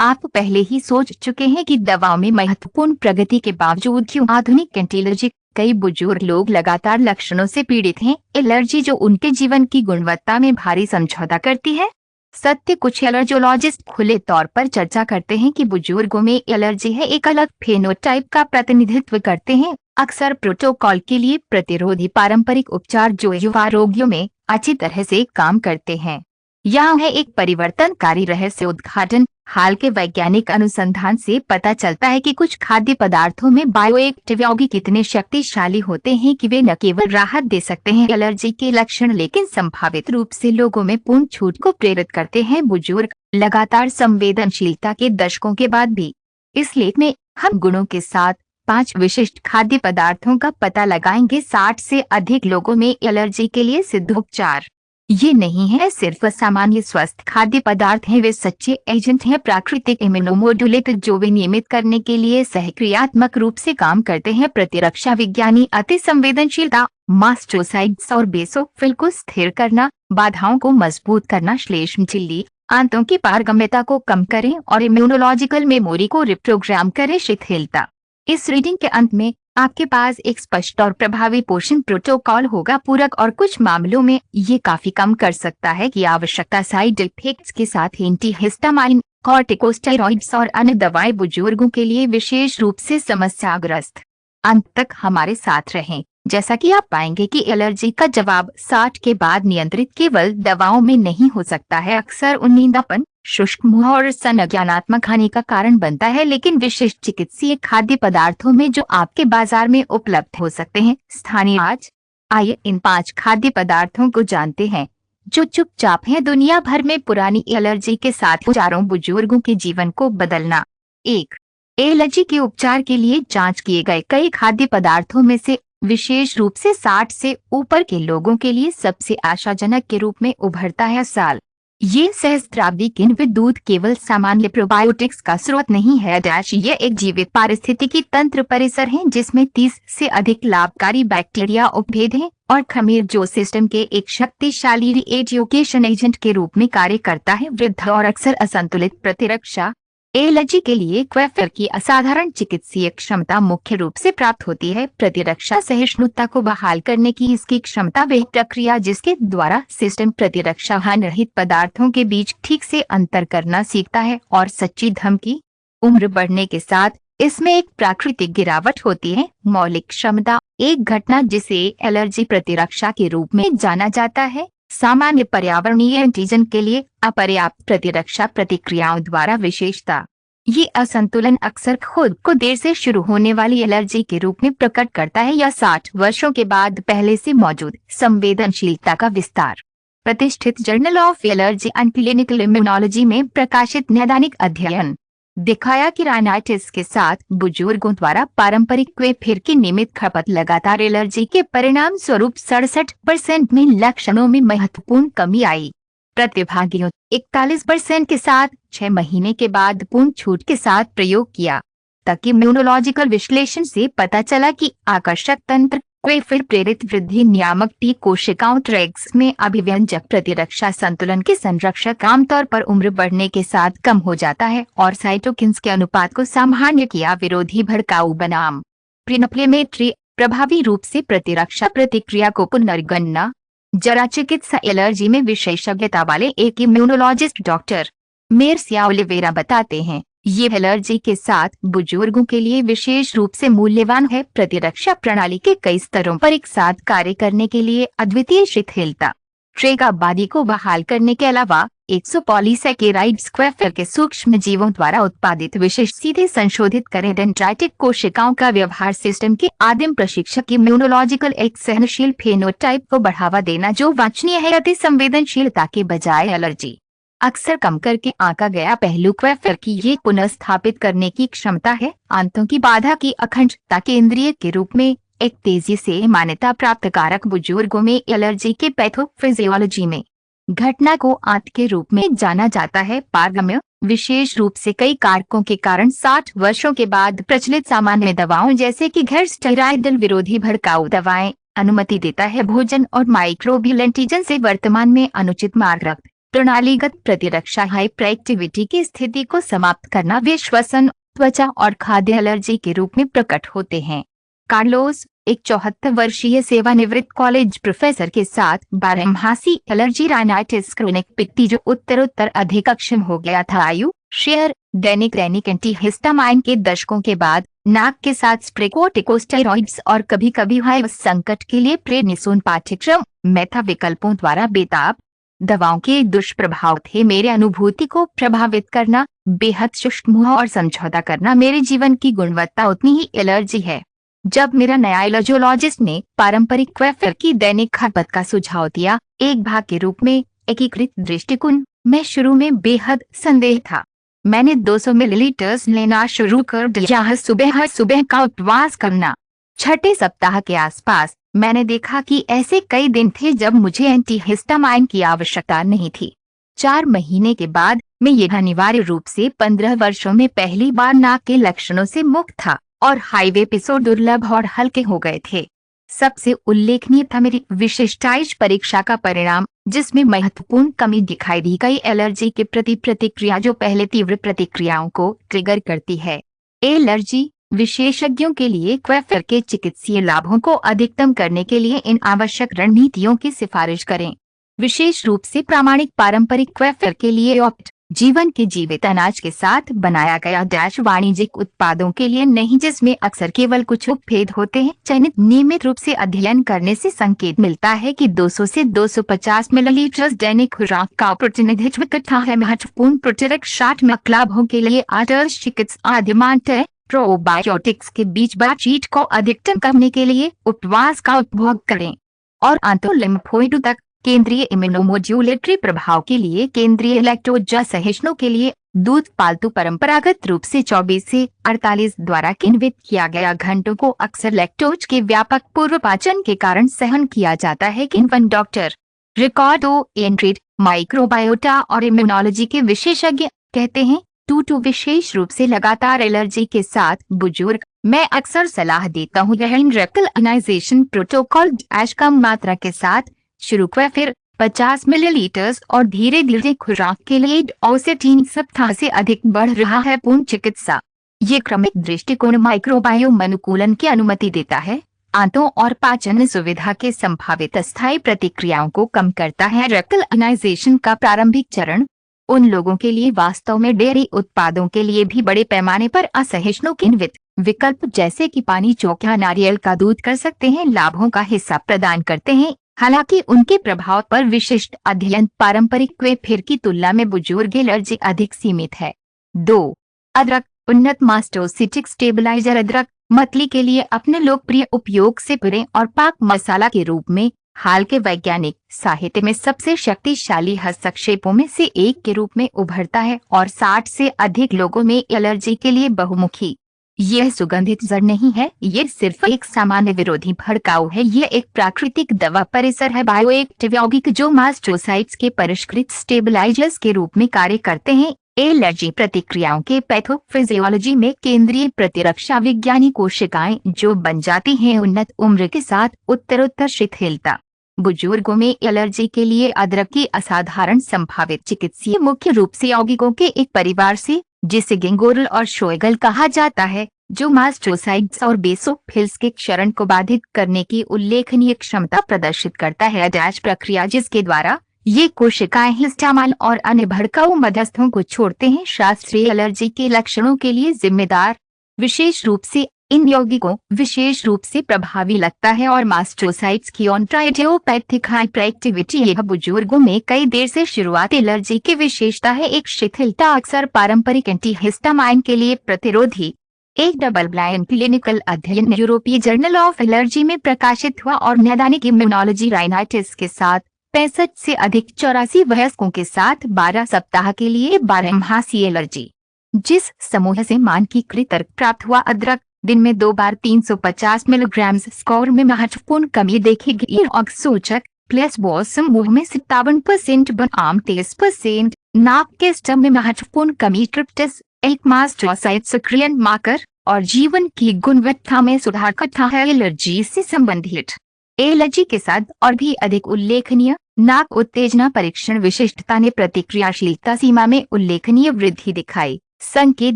आप पहले ही सोच चुके हैं कि दवाओं में महत्वपूर्ण प्रगति के बावजूद क्यों आधुनिक एलर्जी कई बुजुर्ग लोग लगातार लक्षणों से पीड़ित हैं, एलर्जी जो उनके जीवन की गुणवत्ता में भारी समझौता करती है। सत्य कुछ एलर्जोलॉजिस्ट खुले तौर पर चर्चा करते हैं कि बुजुर्गों में एलर्जी है एक अलग फेनोटाइप का प्रतिनिधित्व करते हैं, अक्सर प्रोटोकॉल के लिए प्रतिरोधी पारंपरिक उपचार जो युवा रोगियों में अच्छी तरह से काम करते हैं। यहाँ है एक परिवर्तनकारी रहस्य उद्घाटन। हाल के वैज्ञानिक अनुसंधान से पता चलता है कि कुछ खाद्य पदार्थों में बायोएक्टिव यौगिक कितने शक्तिशाली होते हैं कि वे न केवल राहत दे सकते हैं एलर्जी के लक्षण, लेकिन संभावित रूप से लोगों में पूर्ण छूट को प्रेरित करते हैं। बुजुर्ग लगातार संवेदनशीलता के दशकों के बाद भी। इस लेख में हम गुणों के साथ 5 विशिष्ट खाद्य पदार्थों का पता लगाएंगे। 60 से अधिक लोगों में एलर्जी के लिए सिद्ध उपचार। ये नहीं है सिर्फ सामान्य स्वस्थ खाद्य पदार्थ हैं, वे सच्चे एजेंट हैं, प्राकृतिक इम्यूनोमोड्यूलेटर जो विनियमित करने के लिए सहक्रियात्मक रूप से काम करते हैं। प्रतिरक्षा विज्ञानी अति संवेदनशीलता, मास्टोसाइड्स और बेसोफिल को स्थिर करना, बाधाओं को मजबूत करना, श्लेष्म झिल्ली आंतों की पारगम्यता को कम करें और इम्यूनोलॉजिकल मेमोरी को रिप्रोग्राम करें। शिथिलता। इस रीडिंग के अंत में आपके पास एक स्पष्ट और प्रभावी पोषण प्रोटोकॉल होगा। पूरक और कुछ मामलों में ये काफी कम कर सकता है कि आवश्यकता साइड इफेक्ट्स के साथ एंटीहिस्टामाइन, कॉर्टिकोस्टेरॉइड्स और अन्य दवाएं बुजुर्गों के लिए विशेष रूप से समस्याग्रस्त। अंत तक हमारे साथ रहें। जैसा कि आप पाएंगे कि एलर्जी का जवाब 60 के बाद नियंत्रित केवल दवाओं में नहीं हो सकता है। अक्सर उन्नींदापन, शुष्क मुंह और संज्ञानात्मक हानि का कारण बनता है, लेकिन विशिष्ट चिकित्सीय खाद्य पदार्थों में जो आपके बाजार में उपलब्ध हो सकते हैं। स्थानीय आज आइए इन 5 खाद्य पदार्थों को जानते हैं जो चुपचाप हैं दुनिया भर में पुरानी एलर्जी के साथ उपचारों बुजुर्गों के जीवन को बदलना। 1। एलर्जी के उपचार के लिए जांच किए गए कई खाद्य पदार्थों में से विशेष रूप से 60 से ऊपर के लोगों के लिए सबसे आशाजनक के रूप में उभरता है साल। ये सहस्त्राब्दी किण्व दूध केवल सामान्य प्रोबायोटिक्स का स्रोत नहीं है ये एक जीवित पारिस्थितिकी तंत्र परिसर है जिसमें 30 से अधिक लाभकारी बैक्टीरिया उपभेद हैं और खमीर जो सिस्टम के एक शक्तिशाली रीएजुकेशन एजेंट के रूप में कार्य करता है। वृद्ध और अक्सर असंतुलित प्रतिरक्षा। एलर्जी के लिए क्वेफर की असाधारण चिकित्सीय क्षमता मुख्य रूप से प्राप्त होती है। प्रतिरक्षा सहिष्णुता को बहाल करने की इसकी क्षमता वह प्रक्रिया जिसके द्वारा सिस्टम प्रतिरक्षा हानिरहित पदार्थों के बीच ठीक से अंतर करना सीखता है और सच्ची धमकी। उम्र बढ़ने के साथ इसमें एक प्राकृतिक गिरावट होती है। मौलिक क्षमता, एक घटना जिसे एलर्जी प्रतिरक्षा के रूप में जाना जाता है, सामान्य पर्यावरणीय एंटीजन के लिए अपर्याप्त प्रतिरक्षा प्रतिक्रियाओं द्वारा विशेषता। ये असंतुलन अक्सर खुद को देर से शुरू होने वाली एलर्जी के रूप में प्रकट करता है या 60 वर्षों के बाद पहले से मौजूद संवेदनशीलता का विस्तार। प्रतिष्ठित journal of allergy and clinical immunology में प्रकाशित नैदानिक अध्ययन दिखाया कि राइनाइटिस के साथ बुजुर्गों द्वारा पारंपरिक क्वेफिर की नियमित खपत लगातार एलर्जी के परिणाम स्वरूप 67% में लक्षणों में महत्वपूर्ण कमी आई। प्रतिभागियों 41% के साथ 6 महीने के बाद पूर्ण छूट के साथ प्रयोग किया तक इम्यूनोलॉजिकल विश्लेषण से पता चला कि आकर्षक तंत्र क्वेफिर प्रेरित वृद्धि नियामक टी कोशिकाओं ट्रैक्स में अभिव्यंजक प्रतिरक्षा संतुलन के संरक्षक आमतौर पर उम्र बढ़ने के साथ कम हो जाता है और साइटोकिन्स के अनुपात को सामान्य किया विरोधी भड़काऊ बनाम प्रीइन्फ्लेमेटरी प्रभावी रूप से प्रतिरक्षा प्रतिक्रिया को पुनर्गणना। जरा चिकित्सा एलर्जी में विशेषज्ञता वाले एक इम्यूनोलॉजिस्ट डॉक्टर मेर्सिया ओलिवेरा बताते हैं, ये एलर्जी के साथ बुजुर्गों के लिए विशेष रूप से मूल्यवान है। प्रतिरक्षा प्रणाली के कई स्तरों पर एक साथ कार्य करने के लिए अद्वितीय शिथिलता। ट्रेग आबादी को बहाल करने के अलावा 100 पॉलीसैकेराइड्स क्वेफर के सूक्ष्म जीवों द्वारा उत्पादित विशिष्ट सीधे संशोधित करे डेंड्राइटिक कोशिकाओं का व्यवहार सिस्टम के आदिम प्रशिक्षक इम्यूनोलॉजिकल एक सहनशील फेनोटाइप को बढ़ावा देना जो वांछनीय है अति संवेदनशीलता के बजाय एलर्जी अक्सर कम करके आंका गया पहलू क्वेफर की ये पुनर्स्थापित करने की क्षमता है। आंतों की बाधा की अखंडता केंद्रीय के रूप में एक तेजी से मान्यता प्राप्त कारक बुजुर्गों में एलर्जी के पैथोफिजियोलॉजी में घटना को आंत के रूप में जाना जाता है। पारगम्य विशेष रूप से कई कारकों के कारण 60 वर्षों के बाद प्रचलित सामान्य दवाओं जैसे कि गैर स्टेरॉयडल विरोधी भड़काऊ दवाएं अनुमति देता है। भोजन और माइक्रोबियल एंटीजन से वर्तमान में अनुचित मार्ग रक्त प्रणालीगत प्रतिरक्षा हाइपर एक्टिविटी की स्थिति को समाप्त करना वे श्वसन, त्वचा और खाद्य एलर्जी के रूप में प्रकट होते हैं। कार्लोस, एक 74 वर्षीय सेवानिवृत्त कॉलेज प्रोफेसर के साथ बारहमासी एलर्जी राइनाइटिस क्रोनिक पित्ती जो उत्तरोत्तर अधिक अक्षम हो गया था। आयु शेयर दैनिक एंटीहिस्टामाइन के दशकों के बाद नाक के साथ स्प्रे कोर्टिकोस्टेरॉइड्स और कभी कभी वायु संकट के लिए प्रेडनिसोन पाठ्यक्रम मेथा विकल्पों द्वारा बेताब दवाओं के दुष्प्रभाव थे। मेरे अनुभूति को प्रभावित करना, बेहद शुष्क मुंह और समझौता करना मेरे जीवन की गुणवत्ता उतनी ही एलर्जी है। जब मेरा नया एलर्जोलॉजिस्ट ने पारंपरिक क्वेफर की दैनिक खपत का सुझाव दिया, एक भाग के रूप में एकीकृत दृष्टिकोण, मैं शुरू में बेहद संदेह था। मैंने 200 मिलीलीटर लेना शुरू कर दिया, सुबह का उपवास करना। छठे सप्ताह के आसपास मैंने देखा कि ऐसे कई दिन थे जब मुझे एंटीहिस्टामाइन की आवश्यकता नहीं थी। 4 महीने के बाद मैं ये अनिवार्य रूप से 15 वर्षों में पहली बार नाक के लक्षणों से मुक्त था और हाईवे एपिसोड दुर्लभ और हल्के हो गए थे। सबसे उल्लेखनीय था मेरी विशिष्टाइज परीक्षा का परिणाम, जिसमें महत्वपूर्ण कमी दिखाई दी गई एलर्जी के प्रति प्रतिक्रिया जो पहले तीव्र प्रतिक्रियाओं को ट्रिगर करती है। एलर्जी विशेषज्ञों के लिए क्वेफर के चिकित्सीय लाभों को अधिकतम करने के लिए इन आवश्यक रणनीतियों की सिफारिश करें। विशेष रूप से प्रामाणिक पारंपरिक क्वेफर के लिए ऑप्ट जीवन के जीवित अनाज के साथ बनाया गया वाणिज्यिक उत्पादों के लिए नहीं, जिसमें अक्सर केवल कुछ उपभेद होते हैं। चयनित नियमित रूप से अध्ययन करने से संकेत मिलता है कि 200 से 250 मिलीलीटर दैनिक खुराक का प्रतिनिधित्व करता है। महत्वपूर्ण प्रतिरक्षात्मक लाभों के लिए आदर्श चिकित्सा अधिमानत है। प्रोबायोटिक्स के बीच बातचीत को अधिकतम करने के लिए उपवास का उपभोग करें और आंतोलिम्फोइड तक केंद्रीय इम्यूनोमोड्यूलेटरी प्रभाव के लिए केंद्रीय लैक्टोज सहिष्णु के लिए दूध पालतू परंपरागत रूप से 24 से 48 द्वारा किण्वित किया गया घंटों को अक्सर लैक्टोज के व्यापक पूर्व पाचन के कारण सहन किया जाता है। किन्वन डॉक्टर रिकार्डो एंड्रिड माइक्रोबायोटा और इम्यूनोलॉजी के विशेषज्ञ कहते हैं, टू विशेष रूप से लगातार एलर्जी के साथ बुजुर्ग, मैं अक्सर सलाह देता हूँ रेक्टल आयनाइजेशन प्रोटोकॉल कम मात्रा के साथ शुरू करें, फिर 50 मिलीलीटर और धीरे धीरे खुराक के लिए 2 से 3 सप्ताह से अधिक बढ़ रहा है। पूर्ण चिकित्सा ये क्रमिक दृष्टिकोण माइक्रोबायोम अनुकूलन की अनुमति देता है, आंतों और पाचन सुविधा के संभावित अस्थायी प्रतिक्रियाओं को कम करता है। रेक्टल आयनाइजेशन का प्रारंभिक चरण उन लोगों के लिए वास्तव में डेयरी उत्पादों के लिए भी बड़े पैमाने पर असहिष्णु किण्वित विकल्प जैसे कि पानी, चौक या नारियल का दूध कर सकते हैं लाभों का हिस्सा प्रदान करते हैं। हालांकि उनके प्रभाव पर विशिष्ट अध्ययन पारंपरिक क्वेफर की तुलना में बुजुर्ग एलर्जी अधिक सीमित है। 2. अदरक उन्नत मास्टोसिटिक स्टेबलाइजर अदरक मतली के लिए अपने लोकप्रिय उपयोग से पुरे और पाक मसाला के रूप में हाल के वैज्ञानिक साहित्य में सबसे शक्तिशाली हस्तक्षेपों में से एक के रूप में उभरता है और 60 से अधिक लोगों में एलर्जी के लिए बहुमुखी। यह सुगंधित जड़ नहीं है, यह सिर्फ एक सामान्य विरोधी भड़काऊ है। यह एक प्राकृतिक दवा परिसर है, बायोएक्टिव यौगिक जो मास्टोसाइट्स के परिष्कृत स्टेबलाइजर्स के रूप में कार्य करते हैं। एलर्जी प्रतिक्रियाओं के पैथोफिजियोलॉजी में केंद्रीय प्रतिरक्षा विज्ञानी कोशिकाएं जो बन जाती हैं उन्नत उम्र के साथ उत्तरोत्तर शिथिलता। बुजुर्गों में एलर्जी के लिए अदरक की असाधारण संभावित चिकित्सीय मुख्य रूप से यौगिकों के एक परिवार से, जिसे गिंगोरल और शोएगल कहा जाता है, जो मास्टोसाइट्स और बेसोफिल्स के क्षरण को बाधित करने की उल्लेखनीय क्षमता प्रदर्शित करता है। अटैच प्रक्रिया जिसके द्वारा ये कोशिकाएं हिस्टामाइन और अन्य भड़काऊ मध्यस्थों को छोड़ते हैं, शास्त्रीय एलर्जी के लक्षणों के लिए जिम्मेदार विशेष रूप से इन यौगिकों विशेष रूप से प्रभावी लगता है और मास्टोसाइट्स की ऑन्ट्राइडियोपैथिक हाइपरएक्टिविटी। यह बुजुर्गों में कई देर से शुरुआत एलर्जी की विशेषता है। एक शिथिलता अक्सर पारंपरिक एंटीहिस्टामाइन के लिए प्रतिरोधी। एक डबल ब्लाइंड क्लिनिकल अध्ययन यूरोपीय जर्नल ऑफ एलर्जी में प्रकाशित हुआ और नैदानिक इम्यूनोलॉजी राइनाइटिस के साथ 65 से अधिक 84 वयस्कों के साथ 12 सप्ताह के लिए बारहमासी एलर्जी। जिस समूह से मानकीकृत तर्क प्राप्त हुआ, अदरक दिन में 2 बार 350 मिलीग्राम स्कोर में महत्वपूर्ण कमी देखी गई। सूचक प्लेसबो समूह में 57% बनाम 23%, नाक के स्टम में महत्वपूर्ण कमी, ट्रिप्टिस एक मास्टोसाइट सक्रियण मार्कर और जीवन की गुणवत्ता में सुधार करता है। एलर्जी से संबंधित एलर्जी के साथ और भी अधिक उल्लेखनीय नाक उत्तेजना परीक्षण विशिष्टता ने प्रतिक्रियाशीलता सीमा में उल्लेखनीय वृद्धि दिखाई, संकेत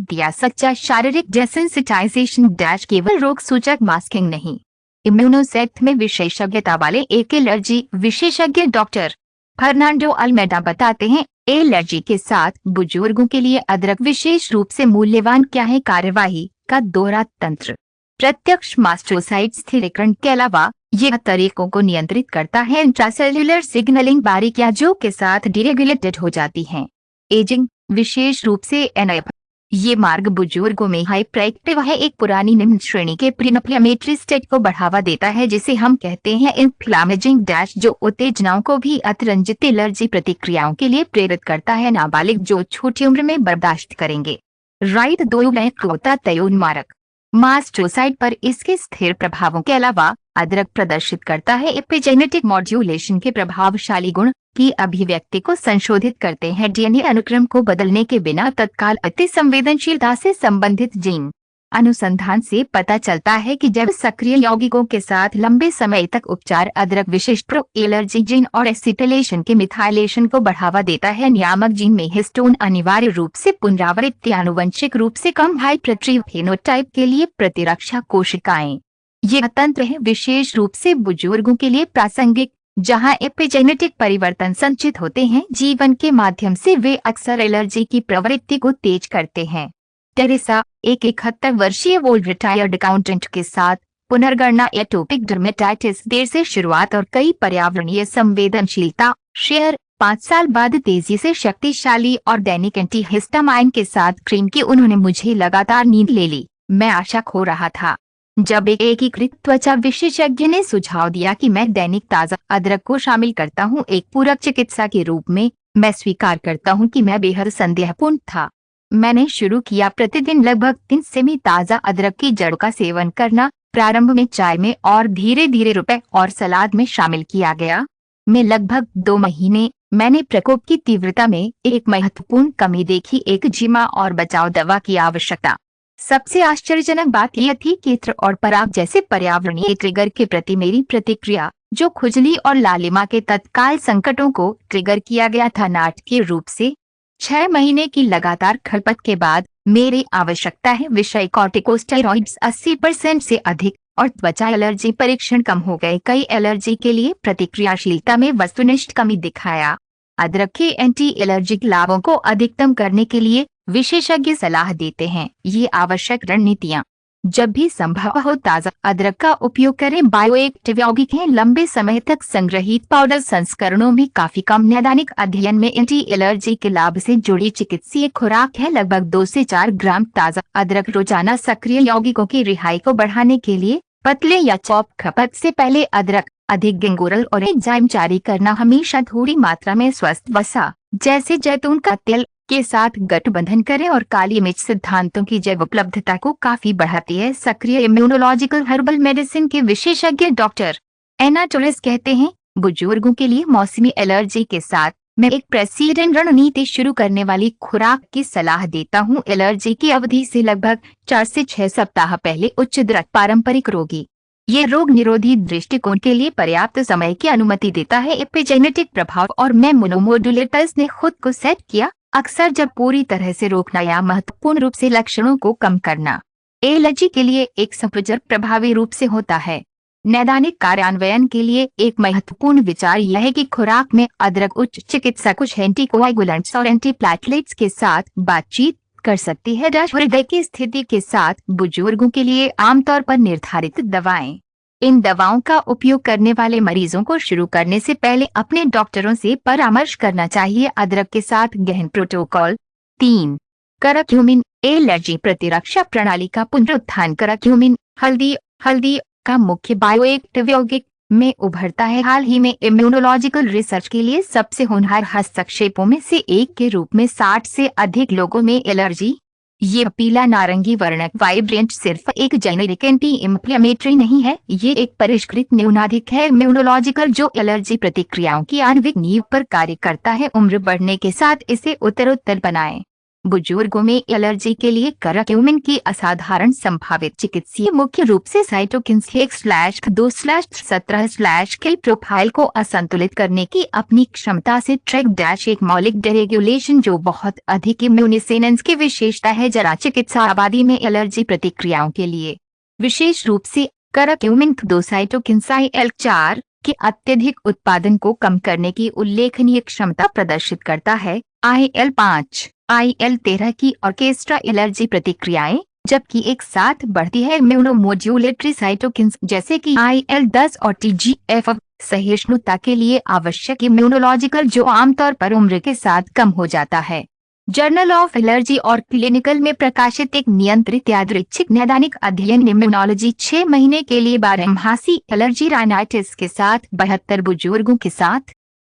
दिया सच्चा शारीरिक डेसेंसिटाइजेशन डैश केवल रोग सूचक मास्किंग नहीं। इम्यूनोसेट में विशेषज्ञता वाले एक एलर्जी विशेषज्ञ डॉक्टर फर्नांडो अल्मेडा बताते हैं, एलर्जी के साथ बुजुर्गों के लिए अदरक विशेष रूप से मूल्यवान क्या है। कार्यवाही का दोहरा तंत्र प्रत्यक्ष मास्टोसाइट स्थिरीकरण के अलावा यह तरीकों को नियंत्रित करता है इंट्रासेल्युलर सिग्नलिंग बारीकियां जो के साथ डिरेगुलेटेड हो जाती हैं। एजिंग विशेष रूप से एनएफ ये मार्ग बुजुर्गों में हाइपर एक्टिव है, एक पुरानी निम्न श्रेणी के प्रीइन्फ्लेमेटरी स्टेट को बढ़ावा देता है जिसे हम कहते हैं इन्फ्लेमेजिंग डैश, जो उत्तेजनाओं को भी अतिरंजित एलर्जी प्रतिक्रियाओं के लिए प्रेरित करता है। नाबालिग जो छोटी उम्र में बर्दाश्त करेंगे। राइट दो क्लोता तयोन्मारक मास्टोसाइट पर इसके स्थिर प्रभावों के अलावा अदरक प्रदर्शित करता है एपिजेनेटिक मॉड्यूलेशन के प्रभावशाली गुण की अभिव्यक्ति को संशोधित करते हैं। डीएनए अनुक्रम को बदलने के बिना तत्काल अति संवेदनशीलता से संबंधित जीन अनुसंधान से पता चलता है कि जब सक्रिय यौगिकों के साथ लंबे समय तक उपचार अदरक विशिष्ट प्रो एलर्जी जीन और एसिटिलेशन के मिथाइलेशन को बढ़ावा देता है। नियामक जीन में हिस्टोन अनिवार्य रूप से पुनरावृत्ति आनुवंशिक रूप से कम हाइपरट्रीव फेनोटाइप के लिए प्रतिरक्षा कोशिकाएं। यह तंत्र है विशेष रूप से बुजुर्गों के लिए प्रासंगिक जहां एपिजेनेटिक परिवर्तन संचित होते हैं। जीवन के माध्यम से वे अक्सर एलर्जी की प्रवृत्ति को तेज करते हैं। टेरेसा एक 71 वर्षीय वोल्ड रिटायर्ड अकाउंटेंट के साथ पुनर्गणना एटोपिक डर्मेटाइटिस देर से शुरुआत और कई पर्यावरणीय संवेदनशीलता शेयर 5 साल बाद तेजी से शक्तिशाली और दैनिक एंटीहिस्टामाइन के साथ क्रीम की उन्होंने मुझे लगातार नींद ले ली। मैं आशा खो रहा था जब एक एकीकृत त्वचा विशेषज्ञ ने सुझाव दिया कि मैं दैनिक ताज़ा अदरक को शामिल करता हूं एक पूरक चिकित्सा के रूप में। मैं स्वीकार करता हूं कि मैं बेहद संदेहपूर्ण था। मैंने शुरू किया प्रतिदिन लगभग 3 सेमी ताज़ा अदरक की जड़ का सेवन करना, प्रारंभ में चाय में और धीरे धीरे रुपए और सलाद में शामिल किया गया। में लगभग 2 महीने मैंने प्रकोप की तीव्रता में एक महत्वपूर्ण कमी देखी, एक जीमा और बचाव दवा की आवश्यकता। सबसे आश्चर्यजनक बात यह थी कि इत्र और पराग जैसे पर्यावरणीय ट्रिगर के प्रति मेरी प्रतिक्रिया, जो खुजली और लालिमा के तत्काल संकटों को ट्रिगर किया गया था, नाटकीय रूप से 6 महीने की लगातार खपत के बाद मेरी आवश्यकता है विषय कॉर्टिकोस्टेरॉइड्स 80% से अधिक और त्वचा एलर्जी परीक्षण कम हो गए। कई एलर्जी के लिए प्रतिक्रियाशीलता में वस्तुनिष्ठ कमी दिखाया। अदरक के एंटी एलर्जिक लाभों को अधिकतम करने के लिए विशेषज्ञ सलाह देते हैं ये आवश्यक रणनीतियां। जब भी संभव हो ताज़ा अदरक का उपयोग करें। बायोएक्टिव यौगिक हैं, लंबे समय तक संग्रहित पाउडर संस्करणों में काफी कम। नैदानिक अध्ययन में एंटी एलर्जी के लाभ से जुड़ी चिकित्सीय खुराक है। लगभग 2 से 4 ग्राम ताज़ा अदरक रोजाना सक्रिय यौगिकों की रिहाई को बढ़ाने के लिए। पतले या चॉप खपत से पहले अदरक अधिक गिंगोरल और एंजाइम जारी करना। हमेशा थोड़ी मात्रा में स्वस्थ वसा जैसे जैतून का तेल के साथ गठबंधन करें और काली मिर्च सिद्धांतों की जैव उपलब्धता को काफी बढ़ाती है। सक्रिय इम्यूनोलॉजिकल हर्बल मेडिसिन के विशेषज्ञ डॉक्टर एना टोरेस कहते हैं, बुजुर्गों के लिए मौसमी एलर्जी के साथ मैं एक प्रेसिडेंट रणनीति शुरू करने वाली खुराक की सलाह देता हूं। एलर्जी की अवधि से लगभग 4 से 6 सप्ताह पहले उच्च दर पारंपरिक रोगी ये रोग निरोधी दृष्टिकोण के लिए पर्याप्त समय की अनुमति देता है। एपिजेनेटिक प्रभाव और मैं मोनोमोडुलेटर्स ने खुद को सेट किया, अक्सर जब पूरी तरह से रोकना या महत्वपूर्ण रूप से लक्षणों को कम करना एलर्जी के लिए एक सफजर प्रभावी रूप से होता है। नैदानिक कार्यान्वयन के लिए एक महत्वपूर्ण विचार यह है कि खुराक में अदरक उच्च चिकित्सा कुछ एंटीकोएगुलेंट्स और एंटीप्लेटलेट्स के साथ बातचीत कर सकती है। हृदय की स्थिति के साथ बुजुर्गों के लिए आमतौर पर निर्धारित दवाएं। इन दवाओं का उपयोग करने वाले मरीजों को शुरू करने से पहले अपने डॉक्टरों से परामर्श करना चाहिए। अदरक के साथ गहन प्रोटोकॉल। 3 करक्यूमिन एलर्जी प्रतिरक्षा प्रणाली का पुनरुत्थान। करक्यूमिन हल्दी का मुख्य बायोएक्टिव यौगिक में उभरता है। हाल ही में इम्यूनोलॉजिकल रिसर्च के लिए सबसे होनहार हस्तक्षेपों में से एक के रूप में 60 से अधिक लोगों में एलर्जी। ये पीला नारंगी वर्णक वाइब्रेंट सिर्फ एक जेनेरिक एंटी इंफ्लेमेटरी नहीं है, ये एक परिष्कृत न्यूनाधिक है इम्यूनोलॉजिकल जो एलर्जी प्रतिक्रियाओं की आणविक नींव पर कार्य करता है। उम्र बढ़ने के साथ इसे उत्तरोत्तर बनाएं। बुजुर्गों में एलर्जी के लिए करक्यूमिन की असाधारण संभावित चिकित्सीय मुख्य रूप से साइटोकिन्स 1/2/17 के प्रोफाइल को असंतुलित करने की अपनी क्षमता से ट्रैक एक मौलिक डिरेगुलेशन जो बहुत अधिक इम्यूनिसेनेंस की विशेषता है जरा चिकित्सा आबादी में एलर्जी प्रतिक्रियाओं के लिए विशेष रूप से करक्यूमिन 2 साइटोकिन्स IL-4 के अत्यधिक उत्पादन को कम करने की उल्लेखनीय क्षमता प्रदर्शित करता है। IL-5 IL-13 की ऑर्केस्ट्रा एलर्जी प्रतिक्रियाएं जबकि एक साथ बढ़ती है इम्यूनोमोड्यूलेटरी साइटोकिन्स जैसे कि IL-10 और TGF सहिष्णुता के लिए आवश्यक इम्यूनोलॉजिकल जो आमतौर पर उम्र के साथ कम हो जाता है। जर्नल ऑफ एलर्जी और क्लिनिकल में प्रकाशित एक नियंत्रित यादृच्छिक नैदानिक अध्ययन इम्यूनोलॉजी 6 महीने के लिए बारहमासी एलर्जी राइनाइटिस के साथ 72 बुजुर्गों के साथ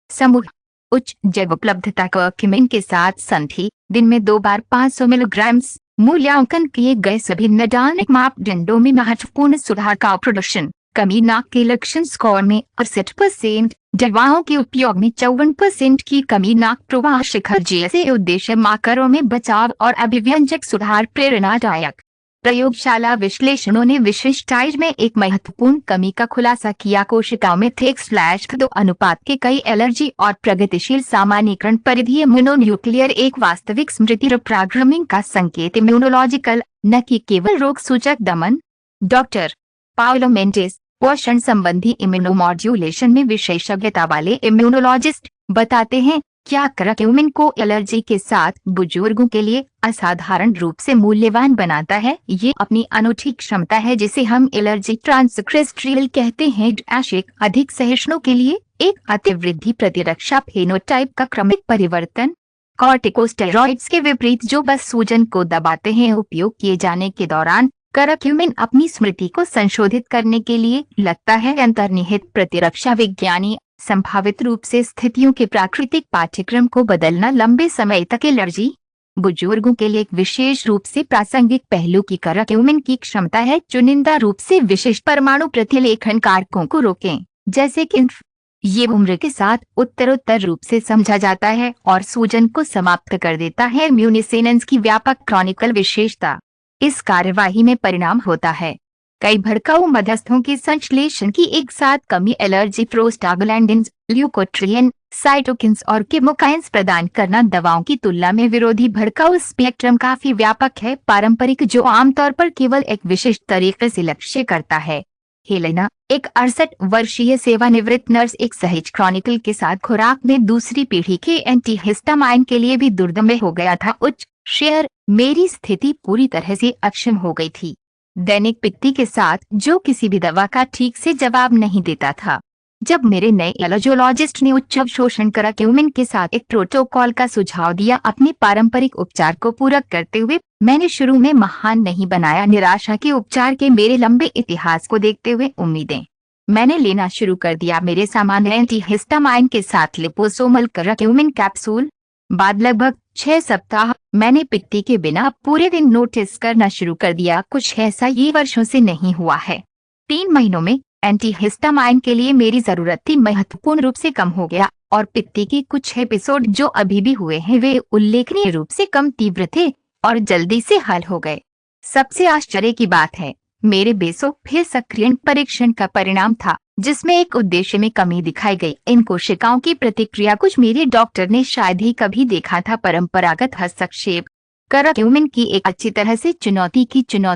समूह उच्च जैव उपलब्धता करक्यूमिन के साथ संधि दिन में 2 बार 500 मिलीग्राम मूल्यांकन किए गए सभी नैदानिक मापदंडों में महत्वपूर्ण सुधार का प्रदर्शन कमी नाक के लक्षण स्कोर में 68%, दवाओं के उपयोग में 54% की कमी नाक प्रवाह शिखर जैसे उद्देश्य मार्करों में बचाव और अभिव्यंजक सुधार प्रेरणादायक प्रयोगशाला विश्लेषणों ने विशिष्टाइज में एक महत्वपूर्ण कमी का खुलासा किया कोशिकाओं में 1:2 अनुपात के कई एलर्जी और प्रगतिशील सामान्यीकरण परिधीय इम्यूनोन्यूक्लियर एक वास्तविक स्मृति रिप्रोग्रामिंग का संकेत इम्यूनोलॉजिकल न कि केवल रोग सूचक दमन। डॉक्टर पाओलो मेंडेस पोषण संबंधी इम्यूनोमॉड्यूलेशन में विशेषज्ञता वाले इम्यूनोलॉजिस्ट बताते हैं क्या करक्यूमिन को एलर्जी के साथ बुजुर्गों के लिए असाधारण रूप से मूल्यवान बनाता है। ये अपनी अनूठी क्षमता है जिसे हम एलर्जी ट्रांसक्रिस्टल कहते हैं एक अधिक सहिष्णु के लिए एक अतिवृद्धि प्रतिरक्षा फेनोटाइप का क्रमिक परिवर्तन। कॉर्टिकोस्टेरॉइड्स के विपरीत जो बस सूजन को दबाते हैं उपयोग किए जाने के दौरान करक्यूमिन अपनी स्मृति को संशोधित करने के लिए लगता है अंतर्निहित प्रतिरक्षा विज्ञानी संभावित रूप से स्थितियों के प्राकृतिक पाठ्यक्रम को बदलना लंबे समय तक एलर्जी बुजुर्गों के लिए एक विशेष रूप से प्रासंगिक पहलू की करक्यूमिन की क्षमता है चुनिंदा रूप से विशिष्ट परमाणु प्रतिलेखन कारकों को रोकें जैसे कि ये उम्र के साथ उत्तरोत्तर रूप से समझा जाता है और सूजन को समाप्त कर देता है। इम्यूनिसेनेंस की व्यापक क्रॉनिकल विशेषता इस कार्यवाही में परिणाम होता है कई भड़काऊ मध्यस्थों के संश्लेषण की एक साथ कमी एलर्जी प्रोस्टाग्लैंडिन्स ल्यूकोट्रिएन साइटोकिन्स और केमोकाइंस प्रदान करना दवाओं की तुलना में विरोधी भड़काऊ स्पेक्ट्रम काफी व्यापक है पारंपरिक जो आमतौर पर केवल एक विशिष्ट तरीके से लक्ष्य करता है। हेलेना एक 68 वर्षीय सेवानिवृत्त नर्स एक सहज क्रॉनिकल के साथ खुराक में दूसरी पीढ़ी के एंटीहिस्टामाइन के लिए भी दुर्दमे हो गया था। उच्च शेयर मेरी स्थिति पूरी तरह से अक्षम हो गई थी दैनिक पित्ती के साथ जो किसी भी दवा का ठीक से जवाब नहीं देता था। जब मेरे नए एलर्जोलॉजिस्ट ने उच्च अवशोषण करक्यूमिन के साथ एक प्रोटोकॉल का सुझाव दिया अपने पारंपरिक उपचार को पूरक करते हुए मैंने शुरू में महान नहीं बनाया निराशा के उपचार के मेरे लंबे इतिहास को देखते हुए उम्मीदें मैंने लेना शुरू कर दिया मेरे सामान्य एंटीहिस्टामाइन के साथ लिपोसोमल करक्यूमिन कैप्सूल। बाद लगभग 6 सप्ताह मैंने पित्ती के बिना पूरे दिन नोटिस करना शुरू कर दिया कुछ ऐसा ये वर्षों से नहीं हुआ है। 3 महीनों में एंटीहिस्टामाइन के लिए मेरी जरूरत थी महत्वपूर्ण रूप से कम हो गया और पित्ती के कुछ एपिसोड जो अभी भी हुए हैं वे उल्लेखनीय रूप से कम तीव्र थे और जल्दी से हल हो गए। सबसे आश्चर्य की बात है मेरे बेसो फिर सक्रियण परीक्षण का परिणाम था जिसमें एक उद्देश्य में कमी दिखाई गई। इन कोशिकाओं की प्रतिक्रिया कुछ मेरे डॉक्टर ने शायद ही कभी देखा था परंपरागत हस्तक्षेप करक्यूमिन की एक अच्छी तरह से चुनौती